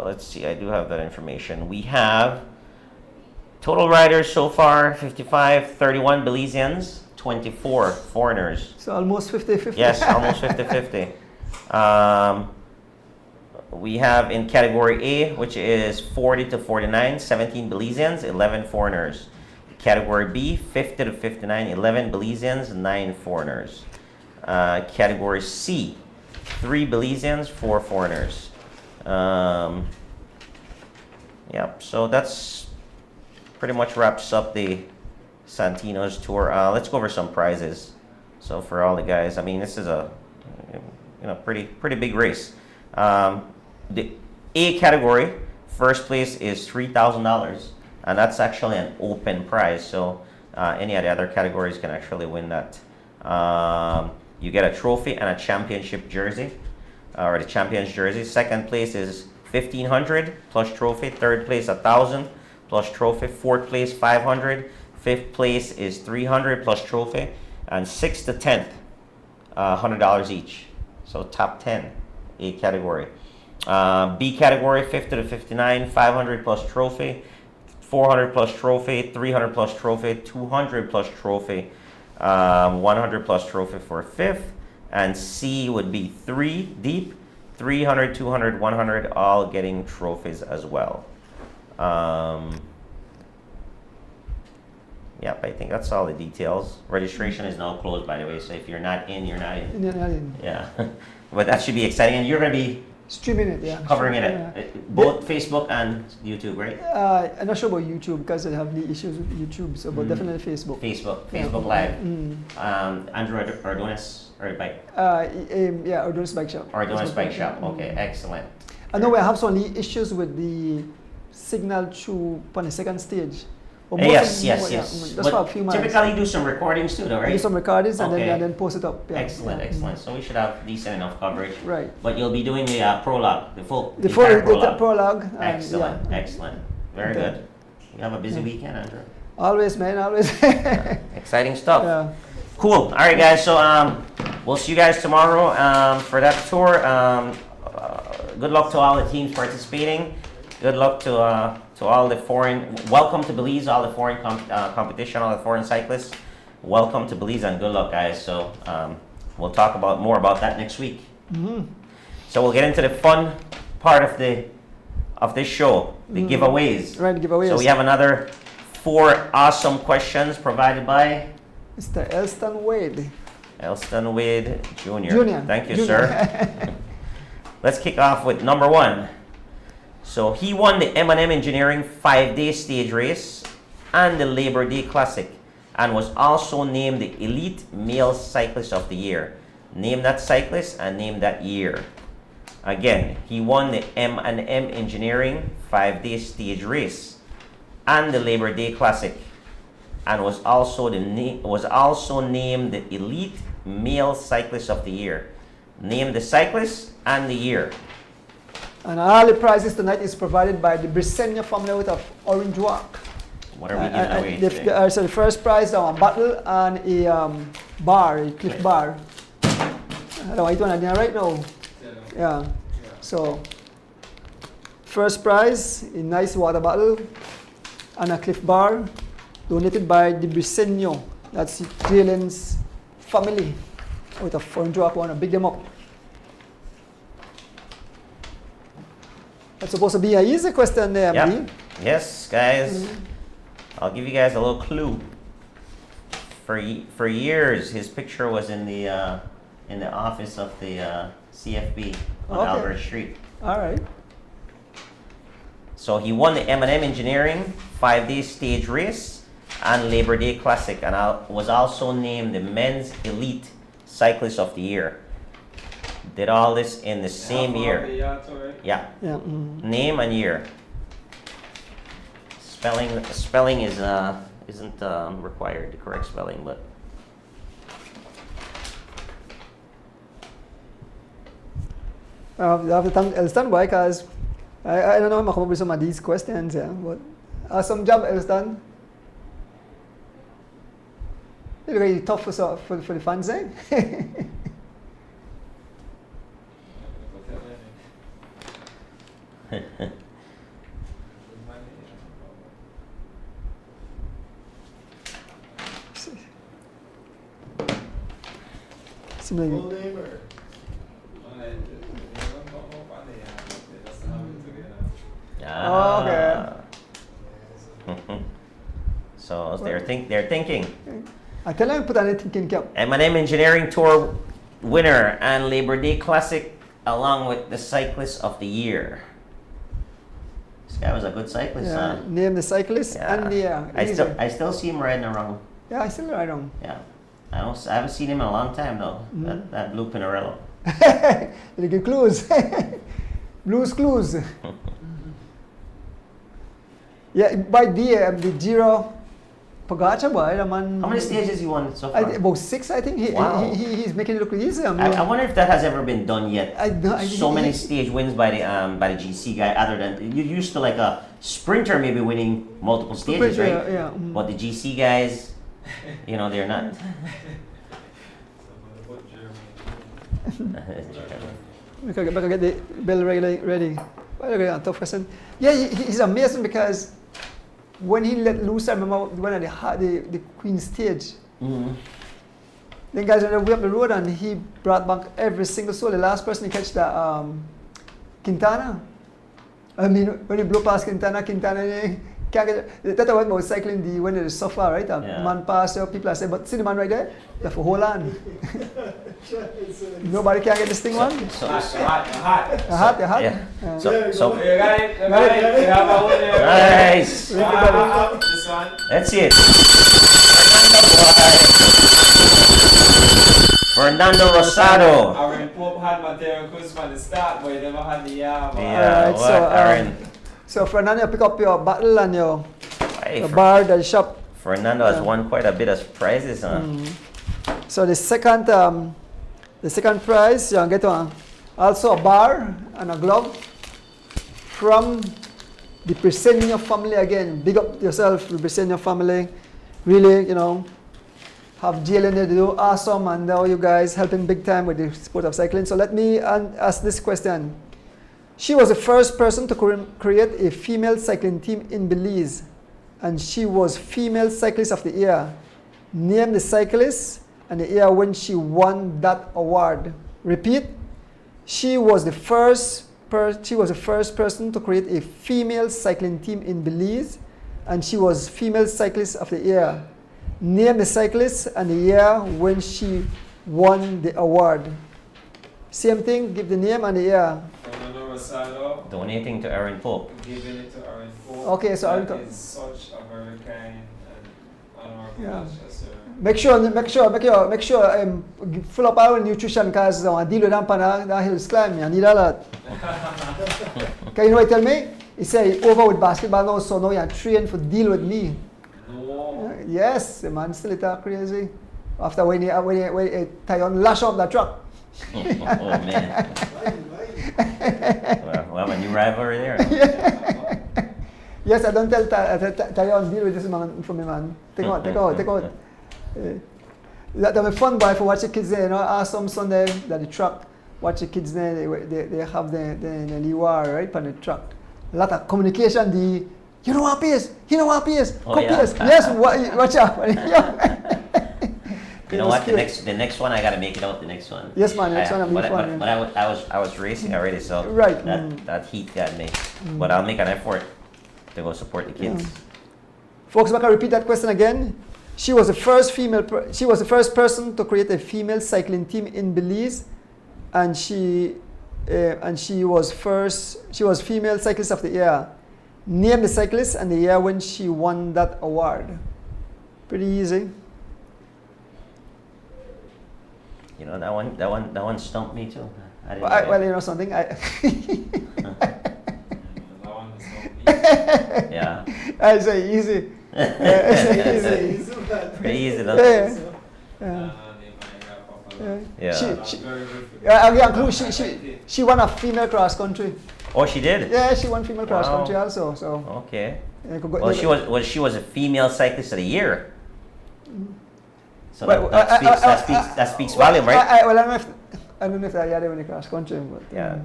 let's see. I do have that information. We have total riders so far 55, 31 Belizeans, 24 foreigners. So almost 50-50. Yes, almost 50-50. We have in category A, which is 40 to 49, 17 Belizeans, 11 foreigners. Category B, 50 to 59, 11 Belizeans, 9 foreigners. Category C, 3 Belizeans, 4 foreigners. Yep, so that's pretty much wraps up the Santino's tour. Let's go over some prizes. So for all the guys, I mean, this is a pretty big race. The A category, first place is $3,000, and that's actually an open prize. So any of the other categories can actually win that. You get a trophy and a championship jersey, or the champion's jersey. Second place is $1,500 plus trophy. Third place $1,000 plus trophy. Fourth place $500. Fifth place is $300 plus trophy, and 6th to 10th $100 each. So top 10, A category. B category, 50 to 59, 500 plus trophy, 400 plus trophy, 300 plus trophy, 200 plus trophy, 100 plus trophy for 5th, and C would be 3 deep, 300, 200, 100, all getting trophies as well. Yep, I think that's all the details. Registration is now closed, by the way, so if you're not in, you're not in. You're not in. Yeah, but that should be exciting, and you're going to be Streaming it, yeah. covering it Yeah. at both Facebook and YouTube, right? I'm not sure about YouTube because I have the issues with YouTube, so but definitely Facebook. Facebook Live. Andrew Ordonis or Bike. Yeah, Ordonez Bike Shop. Ordonez Bike Shop. Okay, excellent. I know we have some issues with the signal through on the second stage. But most Yes. Just But for a few miles. typically you do some recordings too, though, right? Do some recordings and Okay. then post it up. Yeah. Excellent. So we should have decent enough coverage. Right. But you'll be doing the prologue, the full The entire prologue. And, Excellent. yeah. Excellent. Very Okay. good. You have a busy weekend, Andrew. Always, man, always. Exciting stuff. Yeah. Cool. All right, guys. So we'll see you guys tomorrow for that tour. Good luck to all the teams participating. Good luck to all the foreign. Welcome to Belize, all the foreign competition, all the foreign cyclists. Welcome to Belize and good luck, guys. So we'll talk more about that next week. So we'll get into the fun part of this show, the giveaways. Right, giveaways. So we have another 4 awesome questions provided by Mr. Elston Wade. Elston Wade Jr. Junior. Thank you, Junior. sir. Let's kick off with number 1. So he won the M&M Engineering 5-day stage race and the Labor Day Classic, and was also named the Elite Male Cyclist of the Year. Name that cyclist and name that year. Again, he won the M&M Engineering 5-day stage race and the Labor Day Classic, and was also named the Elite Male Cyclist of the Year. Name the cyclist and the year. And all the prizes tonight is provided by the Brisenia family out of Orange Walk. What are we giving away today? So the first prize, a bottle and a bar, a Cliff bar. I don't want to right now. Yeah. So first prize, a nice water bottle and a Cliff bar. donated by the Briseño. That's Jalen's family. Out of Foreign I want to big them up. That's supposed to be an easy question there, Yeah. MD. Yes, guys. I'll give you guys a little clue. For years, his picture was in the office of the CFB on Okay. Albert Street. All right. So he won the M&M Engineering 5-day stage race and Labor Day Classic, and was also named the Men's Elite Cyclist of the Year. Did all this in the same year. Yeah. Yeah. Name and year. Spelling is isn't required, the correct spelling, but I have to thank Elston boy because I don't know how to come up with some of these questions, yeah, but awesome job, Elston. It's really tough for the fans, eh? Seems like Full name or? Oh, So they're thinking. I tell them put on a thinking cap. M&M Engineering Tour winner and Labor Day Classic, along with the Cyclist of the Year. This guy was a good cyclist, Yeah, huh? name the cyclist Yeah. and the I still see him riding around. yeah, I still write on. Yeah. I haven't seen him in a long time though. That blue Pinarello. You get clues. Blues clues. Yeah, by the Giro Pogacar boy, the man. How many stages he won so far? About 6, I think. Wow. He's making it look easy. I wonder if that has ever been done yet. So many he- stage wins by the GC guy. Other than you used to like a sprinter maybe winning multiple stages, right? Yeah. But the GC guys, they're not. We can get the bell ready. Okay, tough question. Yeah, he's amazing because when he let loose, I remember when the Queen stage. Mhm. Then guys went way up the road and he brought back every single soul. The last person to catch the Quintana. I mean, when he blew past Quintana can't get. That's what about cycling when they suffer, right? A Yeah. man pass, people are saying, but see the man right there? You have to hold on. Nobody can get this thing on. So, Hot. yeah. Yeah. So You got it. You got it. You have a winner. nice. This one. Let's see it. Fernando Rosado. Aaron Pope had Mateo Kuzma at the start, but he never had the yam. Yeah, Alright, what, so, Aaron? So Fernando, pick up your bottle and your Hey, bar that shop. Fernando has won quite a bit of prizes, huh? So the second prize, you get also a bar and a glove from the Briseño family again. Big up yourself, the Briseño family. Really, have Jalen there, they do awesome, and now you guys helping big time with the sport of cycling. So let me ask this question. She was the first person to create a female cycling team in Belize, and she was Female Cyclist of the Year. Name the cyclist and the year when she won that award. Repeat. She was the first person to create a female cycling team in Belize, and she was Female Cyclist of the Year. Name the cyclist and the year when she won the award. Same thing, give the name and the year. Fernando Rosado, Donating to Aaron Pope. giving it to Aaron Pope. Okay, so Aaron That Pope. is such a very kind and honorable Yeah. gesture. Make sure full up our nutrition because I deal with them on the hills climb. I need a lot. Can you tell me? He say over with basketball now, so now you train for deal with me. No. Yes, the man still is crazy. After when he tie on lash up the truck. Oh man. We have a new rivalry there. Yes, I don't tell Tyon deal with this man for me, man. Take out. That was fun, boy, for watch the kids there. Awesome Sunday that the truck. Watch the kids there. They have the Liwar right on the truck. A lot of communication. You know what Pierce? You know what Pierce? Oh, Go yeah? Pierce. Yes, watch out. You know what? The next one I gotta make it out. The next one. Yes, man. The next one I'm but, fun. but I was racing already, so Right. that heat got me. But I'll make an effort to go support the kids. Folks, if I can repeat that question again. She was the first she was the first person to create a female cycling team in Belize, and she was female cyclist of the year. Name the cyclist and the year when she won that award. Pretty easy. You know that one stumped me too. I didn't Well, you know something. Yeah. I say easy. Easy. Pretty easy, though. She won a female cross country. Oh, she did. Yeah, she won female cross Wow. country also. So Okay. Well, she was a female cyclist of the year. So Well, that speaks volume, right? I don't know if I had it in the cross country, but Yeah.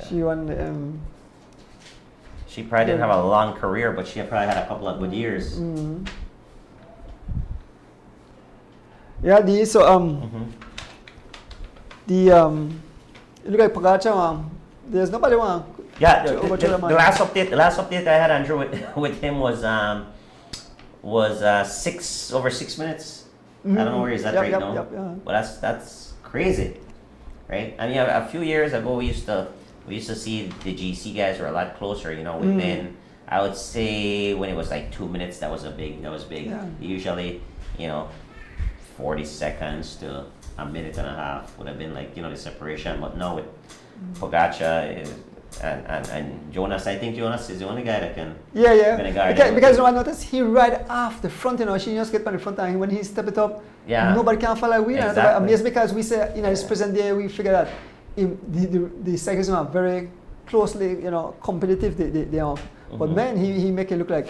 she won. She probably didn't have a long career, but she probably had a couple of good years. Yeah, you look at Pogacar. There's nobody one. Yeah, the last update I had, Andrew, with him was over 6 minutes. I don't know where he's at right now, yeah. but that's crazy, right? I mean, a few years ago we used to see the GC guys were a lot closer, you know. Within, I would say when it was like 2 minutes, that was big. Yeah. Usually, 40 seconds to a minute and a half would have been like the separation. But now with Pogacar and Jonas, I think Jonas is the only guy that can. Yeah. Because I noticed he ride off the front. She just get on the front, and when he step it up, nobody can follow wheel. Exactly. I'm amazed because we say this present day we figure that the cyclists are very closely competitive. They are, but man, he make it look like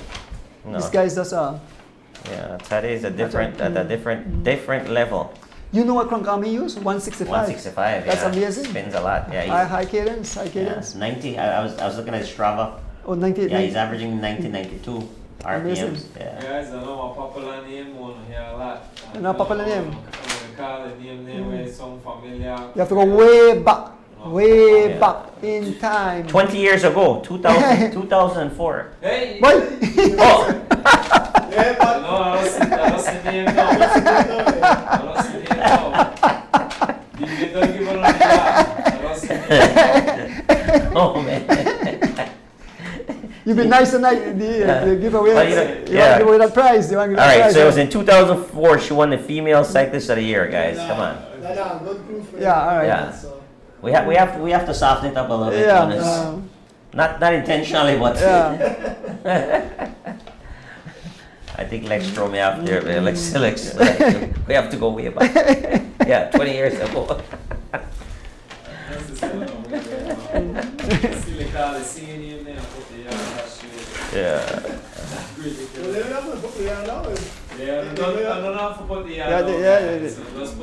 this guy's just Yeah, that is a different level. You know what Kronkami use? 165. 165. That's amazing. Spins a lot. Yeah. High cadence. Yeah, 90. I was looking at Strava. Oh, 98. Yeah, he's averaging 90-92 RPMs. Amazing. Yeah. Guys, I know a popular name one here a lot. A popular name. We call the name where it sounds familiar. You have to go way back in time. 20 years ago, 2004. Hey! Boy! Oh! Yeah, but No, I don't see the name now. I don't see the name now. You don't give a I don't see the name now. Oh, man. You've been nice tonight. The giveaway. Well, You want to give away that prize. All right, so it was in 2004. She won the Female Cyclist of the Year, guys. Come on. good proof. Yeah, all right. Yeah. So, We have to soften it up a little bit. Yeah. Honest. Not intentionally, but Yeah. I think Lex threw me off there. Lex, we have to go way back. Yeah, 20 years ago. Yeah.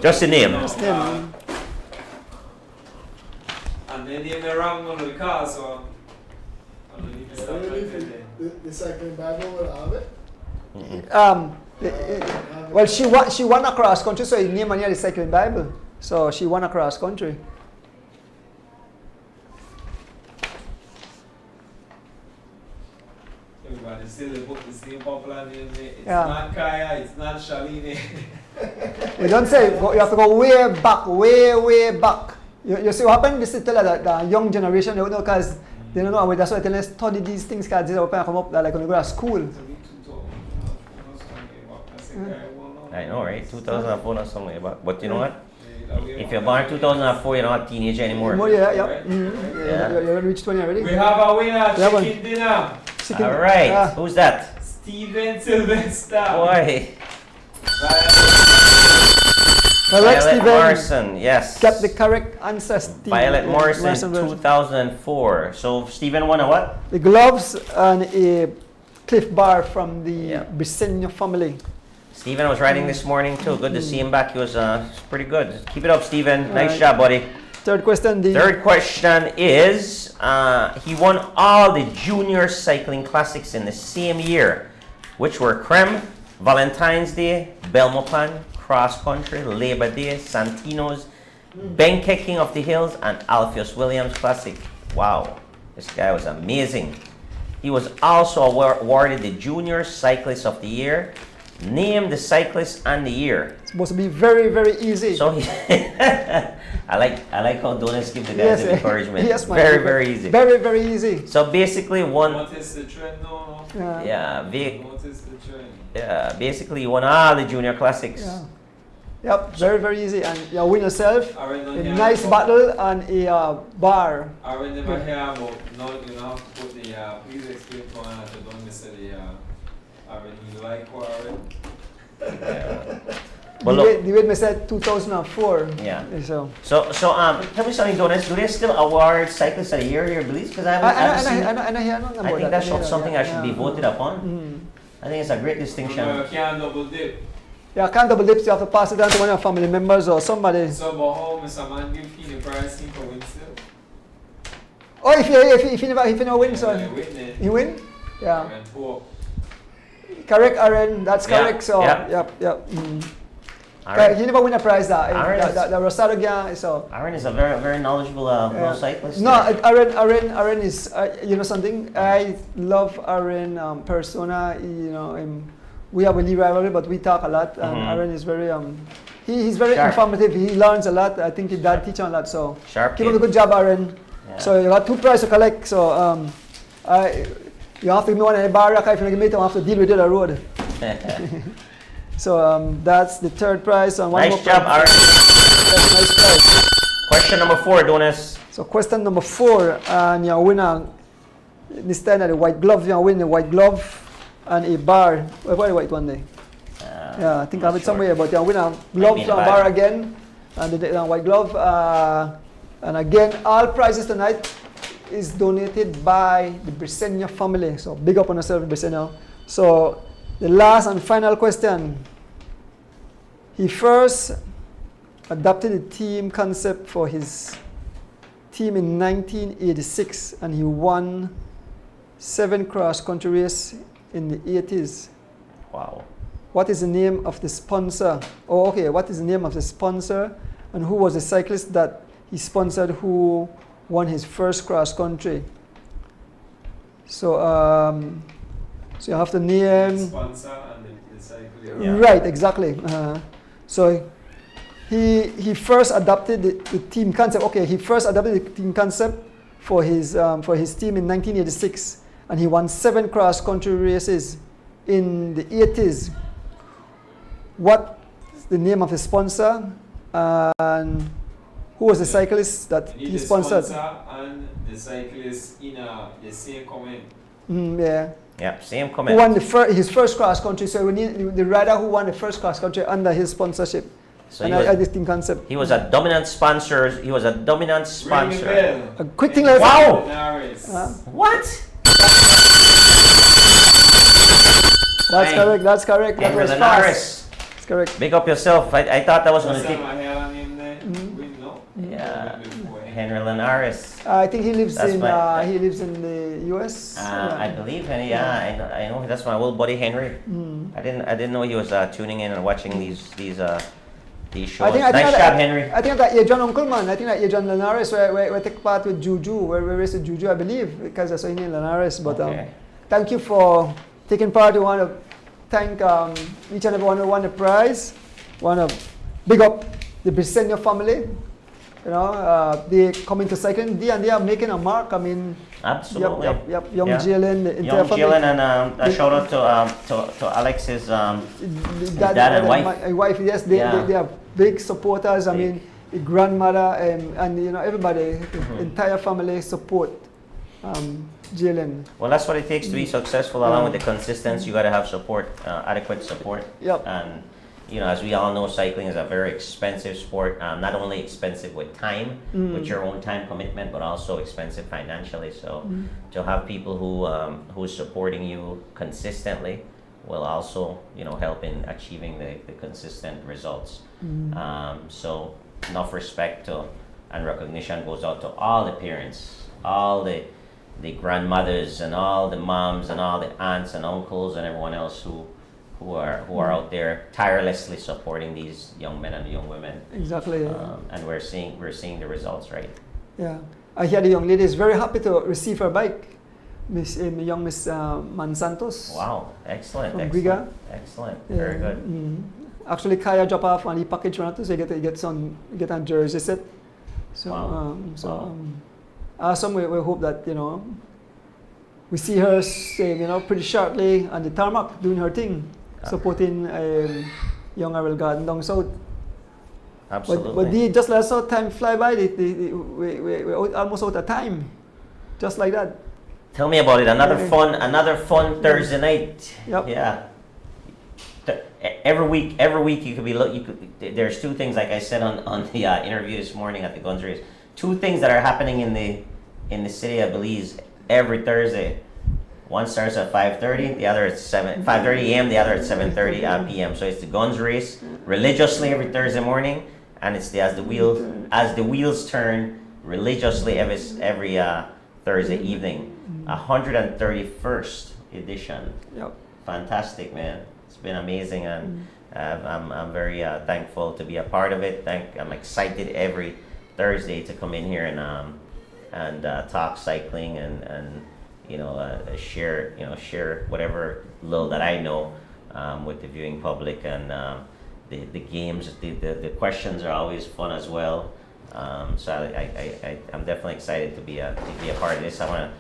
Just the name. And then they wrong on the car, so I don't need to stop right there. the cycling Bible will have it. Well, she won a cross country, so it named the cycling Bible. So she won a cross country. Everybody still the book the same popular name. It's Yeah. not Kaya, it's not Shaline. You don't say, you have to go way back. You see what happened? This is tell the young generation, they don't know because they don't know. That's why I tell them study these things because these are come up like when you go to school. I know, right? 2004 or something like that. But you know what? If you're born 2004, you're not a teenager anymore. Yeah. Yeah. You reached 20 already? We have a winner, Yeah, one. chicken dinner. All right. Who's that? Steven Sylvester. Boy. Correct, Violet Steven. Morrison, yes. Got the correct answer, Steven. Violet Morrison, version. 2004. So Steven won a what? The gloves and a Cliff Bar from the Yeah. Briceño family. Steven was riding this morning too. Good to see him back. He was pretty good. Keep it up, Steven. Nice Alright. job, buddy. Third question, the Third question is, he won all the junior cycling classics in the same year, which were Creme, Valentine's Day, Belmopan, Cross Country, Labor Day, Santino's, Benke King of the Hills, and Alpheus Williams Classic. Wow, this guy was amazing. He was also awarded the Junior Cyclist of the Year, named the Cyclist and the Year. it's supposed to be very, very easy. So he I like how Donis give the guys the encouragement. Yes, man. Very easy. Very, very easy. So basically one Notice the trend now, no? Yeah. Notice the trend. Basically you won all the junior classics. Yeah. Yep, very, very easy. And you win yourself I will not a hear nice about- battle and a bar. I will never hear about, no, you know, put the, please explain to one that you don't miss the, I mean, you like what I read? Well, The way me said 2004. Yeah. So So tell me something, Donis. Do they still award Cyclist of the Year here, Belize? Because I haven't seen. I hear nothing about I think that. that's something that should be voted upon. Mm. I think it's a great You distinction. can't double dip. Yeah, can't double dips. You have to pass it down to one of your family members or somebody. So, but how Mr. Man give you the prize he can win still? Oh, if you never win, so Yeah, win it. you win. Yeah, And poor. correct, Aaron. That's Yeah, correct. So yeah. yep. Mm. Aaron, He never win a prize. Aaron is- The Rosado gang. So. Aaron is a very knowledgeable pro cyclist. No, Aaron is, you know something, I love Aaron persona, you know, we have a little rivalry, but we talk a lot, and Mhm. Aaron is very, he's very Sharp. informative, he learns a lot, I think his dad teach him a lot, so Sharp keep up kid. a good job, Aaron. Yeah. So you got 2 prizes to collect, so you have to give me one in the bar, if you don't give me it, I have to deal with it on the road. So that's the 3rd prize, and one Nice more job, prize. Aaron. That's a nice prize. Question number 4, Donis. So question number 4, and your winner this time at the white glove, you win a white glove and a bar. Where the white one there? Yeah, I think I have it somewhere, but you win a glove and a bar again, and the white glove. And again, all prizes tonight is donated by the Brisenia family. So big up on yourself, Brisenia. So the last and final question. He first adopted the team concept for his team in 1986, and he won 7 cross-country races in the 80s. Wow. What is the name of the sponsor? Oh, okay. What is the name of the sponsor, and who was the cyclist that he sponsored who won his first cross-country? So, so you have to name. Sponsor and the cycle. Yeah. Right, exactly. So he first adopted the team concept. Okay, he first adopted the team concept for his team in 1986, and he won 7 cross-country races in the 80s. What's the name of the sponsor, and who was the cyclist that You need he the sponsored? sponsor and the cyclist in the same comment. Yeah. Yep, same Who comment. won his first cross-country? So we need the rider who won the first cross-country under his sponsorship. So And he I was, this team concept. he was a dominant sponsor. He was a dominant Ring the sponsor. bell. A quick thing like Wow. Linares. What? That's Hey. correct. That's correct. That Henry was Linares. fast. That's correct. Big up yourself. I thought that was going What's to that take. my hair name there? Mm-hmm. We know. Yeah, Before. Henry Linares. I think he lives That's in my- he lives in the U.S. I believe Henry. Yeah, I know. That's my old buddy Henry. Mm. I didn't know he was tuning in and watching these shows. I think Nice job, Henry. I think that Adrian Uncle man. I think that Adrian Linares where take part with Juju. Where race with Juju, I believe, because I saw him in Linares. But Okay. thank you for taking part. We want to thank each and every one who won the prize. Want to big up the Brisenia family. You know, they come into cycling and they are making a mark. I mean, Absolutely. Yep. Young Yeah. Jalen, the entire Young family. Jalen, and a shout out to Alex's dad and wife. My wife, yes, they are big supporters. I Big. mean, the grandmother and you know everybody, the entire family support Jalen. Well, that's what it takes to be successful. Along with the consistency, you got to have support, adequate support. Yep. And you know, as we all know, cycling is a very expensive sport. Not only expensive with time, with your own time commitment, but also expensive financially. So to have people who is supporting you consistently will also, you know, help in achieving the consistent results. So enough respect to and recognition goes out to all the parents, all the grandmothers, and all the moms, and all the aunts and uncles, and everyone else who are out there tirelessly supporting these young men and young women. Exactly. And we're seeing the results, right? Yeah. I hear the young lady is very happy to receive her bike, young Miss Mansantos. Wow, excellent. From excellent, Briga. excellent. Yeah. Very good. Actually, Kaya drop off on the package run too, so you get a jersey set. So, Wow. awesome. We hope that we see her pretty shortly on the tarmac doing her thing, supporting young Arrel Garden down south. Absolutely. But just let us saw time fly by. We're almost out of time, just like that. Tell me about it. Another Yeah. fun Thursday night. Yep. Yeah. Every week you could be there's two things, like I said on the interview this morning at the Guns Race. Two things that are happening in the city of Belize every Thursday. One starts at 5:30, the other at 5:30 a.m., the other at 7:30 p.m. So it's the Guns Race religiously every Thursday morning, and it's the as the wheels turn religiously every Thursday evening. 131st edition. Yep. Fantastic, man. It's been amazing, and I'm very thankful to be a part of it. I'm excited every Thursday to come in here and talk cycling and share whatever little that I know with the viewing public, and the games. The questions are always fun as well. So I'm definitely excited to be a part of this. I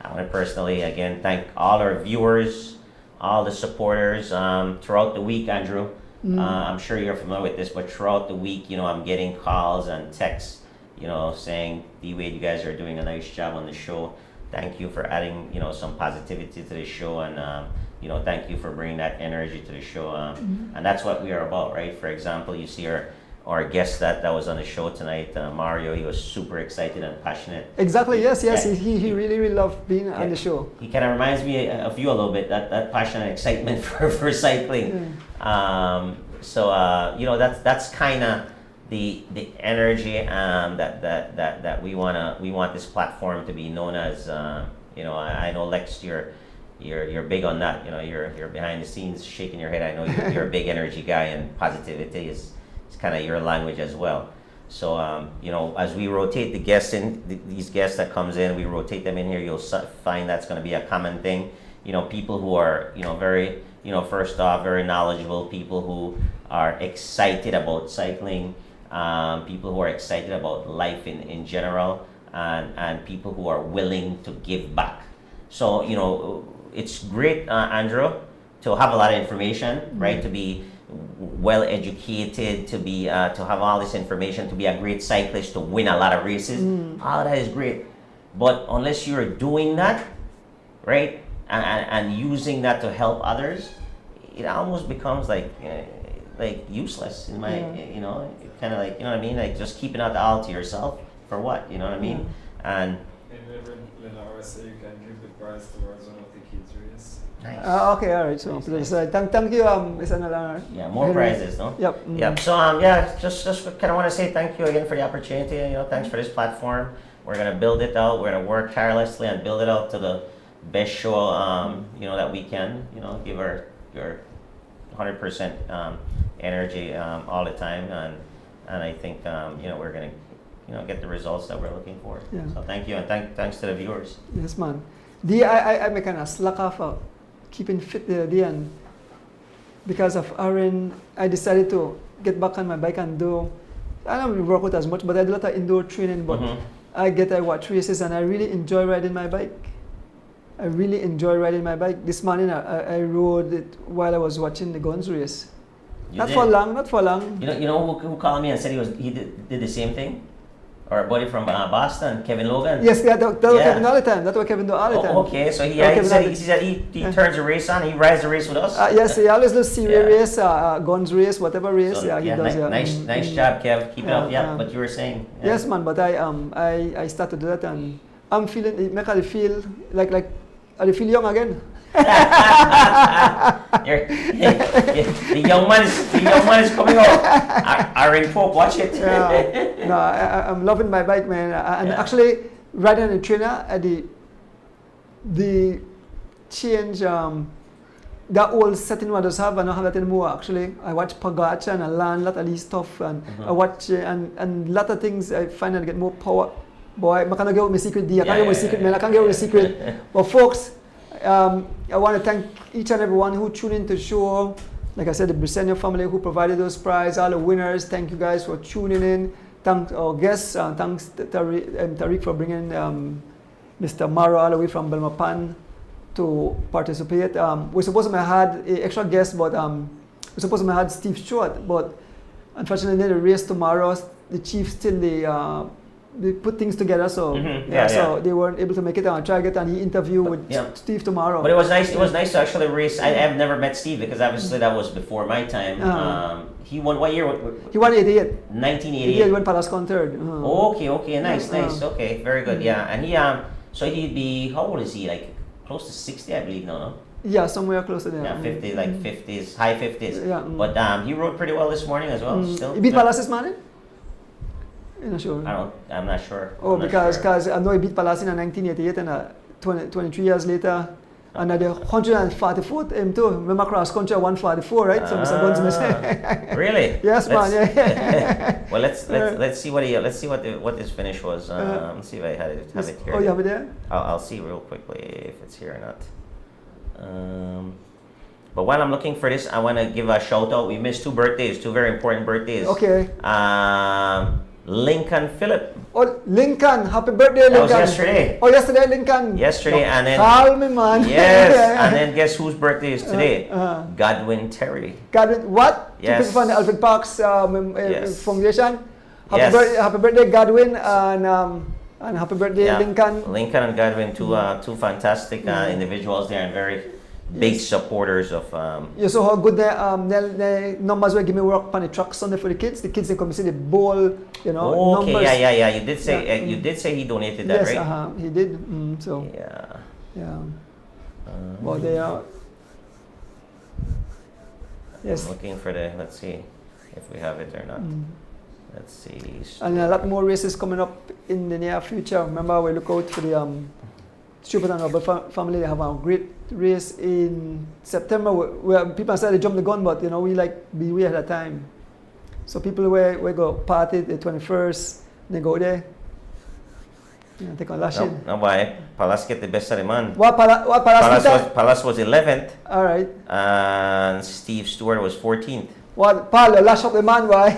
want to personally again thank all our viewers, all the supporters throughout the week, Andrew. I'm sure you're familiar with this, but throughout the week, I'm getting calls and texts, saying, D-Wade, you guys are doing a nice job on the show. Thank you for adding, some positivity to the show, and thank you for bringing that energy to the show. And that's what we are about, right? For example, you see our guest that was on the show tonight, Mario. He was super excited and passionate. Exactly. Yes. Yeah. He really loved being on the show. He kind of reminds me of you a little bit. That passion and excitement for cycling. Yeah. That's kind of the energy that we want this platform to be known as. I know Lex, you're big on that. You're behind the scenes shaking your head. I know you're a big energy guy, and positivity is kind of your language as well. So as we rotate the guests these guests that comes in, we rotate them in here. You'll find that's going to be a common thing. People who are very first off very knowledgeable, people who are excited about cycling, people who are excited about life in general, and people who are willing to give back. So it's great, Andrew, to have a lot of information, right? To be well educated, to have all this information, to be a great cyclist, to win a lot of races. All that is great, but unless you're doing that, right, and using that to help others, it almost becomes like useless in my kind of like what I mean, like just keeping it all to yourself for what, you know what I mean? And Maybe when I always say you can give the prize towards one of the kids' race. nice. Okay, all right. So, thank you, Mr. Nalar. Yeah, more prizes, no? Yep. Yep. So just kind of want to say thank you again for the opportunity. Thanks for this platform. We're gonna build it out. We're gonna work tirelessly and build it out to the best show that we can. Give our 100% energy all the time, and I think we're gonna get the results that we're looking for. Yeah. So thank you, and thanks to the viewers. Yes, man. I make kind of slack off keeping fit the day, and because of Aaron, I decided to get back on my bike and do. I don't work out as much, but I do a lot of indoor training. But I watch races, and I really enjoy riding my bike. This morning I rode it while I was watching the Guns Race. Not for long. You know who called me and said he did the same thing? Our buddy from Boston, Kevin Logan. Yes, that was Kevin all the time. That's what Kevin do all the time. Okay, so he said he turns the race on. He rides the race with us. Yes, he always does serious race, Guns Race, whatever race. So, he does. Nice job, Kev. Keep it up. Yeah, but you were saying. Yeah. Yes, man. But I started to do that, and I'm feeling. It make I feel like I feel young again. The young man is coming out. Aaron Pope, watch it. Yeah. No, I'm loving my bike, man. And Yeah. actually, riding on the trainer, the change, that old setting what I just have, I don't have that anymore. Actually, I watch Pagacha and I learn a lot of these stuff, and I watch and a lot of things. I find I get more power. Boy, I can't get with my secret D. I can't get with my secret, man. I can't get with my secret. But folks, I want to thank each and everyone who tuned in to the show. Like I said, the Briseño family who provided those prizes, all the winners. Thank you guys for tuning in. Thanks our guests. Thanks Tariq for bringing Mr. Maro all the way from Belmopan to participate. We're supposed to have had an extra guest, but we're supposed to have had Steve Stewart, but unfortunately the race tomorrow, the Chiefs still they put things together, so so they weren't able to make it. I'll try to get an interview with Steve tomorrow. But it was nice. It was nice to actually race. I have never met Steve because obviously that was before my time. He won what year? He won 88. 1988. He won Palascon third. Okay, nice. Okay, very good. Yeah, and he so he'd be, how old is he? Like close to 60, I believe. No. Yeah, somewhere close to there. Yeah, 50, like 50s, high 50s. Yeah. But he rode pretty well this morning as well. Still. He beat Palace this morning? You're not sure? I'm not sure. Oh, I'm not because sure. I know he beat Palace in 1988 and 23 years later. And at the 144th M too. Remember cross country 144, right? So Mr. Gunsmith. Really? Yes, man. Yeah. Well, let's see what his finish was. Let's see if I have it here. Oh, you have it there? I'll see real quickly if it's here or not. But while I'm looking for this, I want to give a shout out. We missed two very important birthdays. Okay. Lincoln Phillip. Oh, Lincoln. Happy birthday, Lincoln. That was yesterday. Oh, yesterday, Lincoln. Yesterday, and then... Call me, man. Yes, and then guess whose birthday is today? Godwin Terry. Godwin, what? Yes. People from the Alfred Parks Yes. Foundation. Yes. Happy birthday, Godwin, and happy birthday, Lincoln. Lincoln and Godwin, two fantastic individuals there, and very big supporters of. You saw how good the numbers were giving work on the truck Sunday for the kids. The kids they come see the bowl, Okay, numbers. yeah. You did say he donated that, yes, right? He did. So Yeah. well, they are. Yes. I'm looking for let's see if we have it or not. Let's see. And a lot more races coming up in the near future. Remember, we look out for the Stupid and Noble family. They have a great race in September where people say they jump the gun, but we be way ahead of time. So people we go party the 21st, they go there. Take on lashing. No, why? Palace get the best of the man. What Palace? Palace was 11th. All right. And Steve Stewart was 14th. What? Pal, lash up the man, why?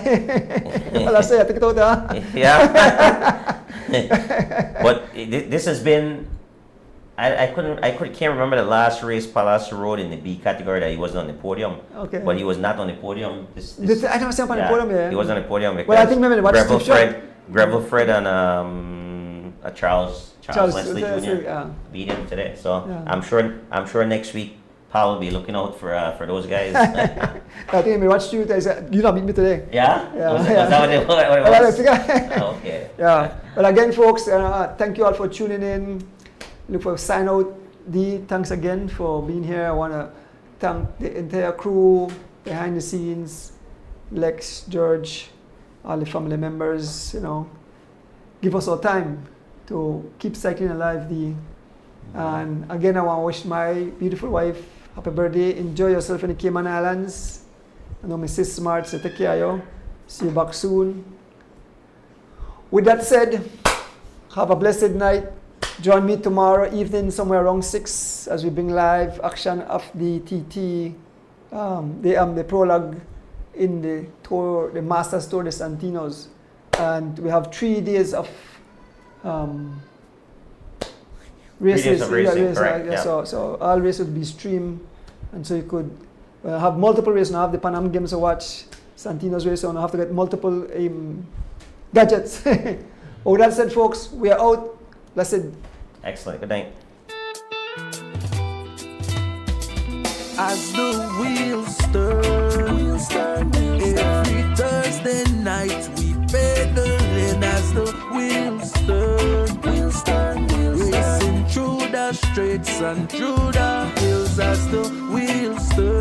Palace, I take it out. Yeah. But this has been. I can't remember the last race Palace rode in the B category that he wasn't on the podium. Okay. But he was not on the podium. I don't see him on the podium, yeah. He was on the podium because well, I think maybe Gravel Fred and Charles Leslie Jr. beat him today. So I'm sure next week Paul will be looking out for those guys. I think we watched you guys. You not beat me today. Yeah? Was that what it was? Okay. Yeah. Well, again, folks, thank you all for tuning in. Look for sign out. Thanks again for being here. I want to thank the entire crew behind the scenes, Lex, George, all the family members. Give us our time to keep cycling alive. And again, I want to wish my beautiful wife happy birthday. Enjoy yourself in the Cayman Islands. I know Mrs. Smart, so take care of you. See you back soon. With that said, have a blessed night. Join me tomorrow evening somewhere around 6 as we bring live action of the TT, the prologue in the tour, the Masters Tour de Santinos. And we have 3 days of races. 3 days of racing, correct, yeah. So all races will be streamed, and so you could have multiple races. Now have the Pan Am Games to watch, Santino's race, and have to get multiple gadgets. With that said, folks, we are out. Blessed. Excellent. Good night. As the wheels turn, every Thursday night we pedaling. As the wheels turn, racing through the streets and through the hills. as the wheels turn.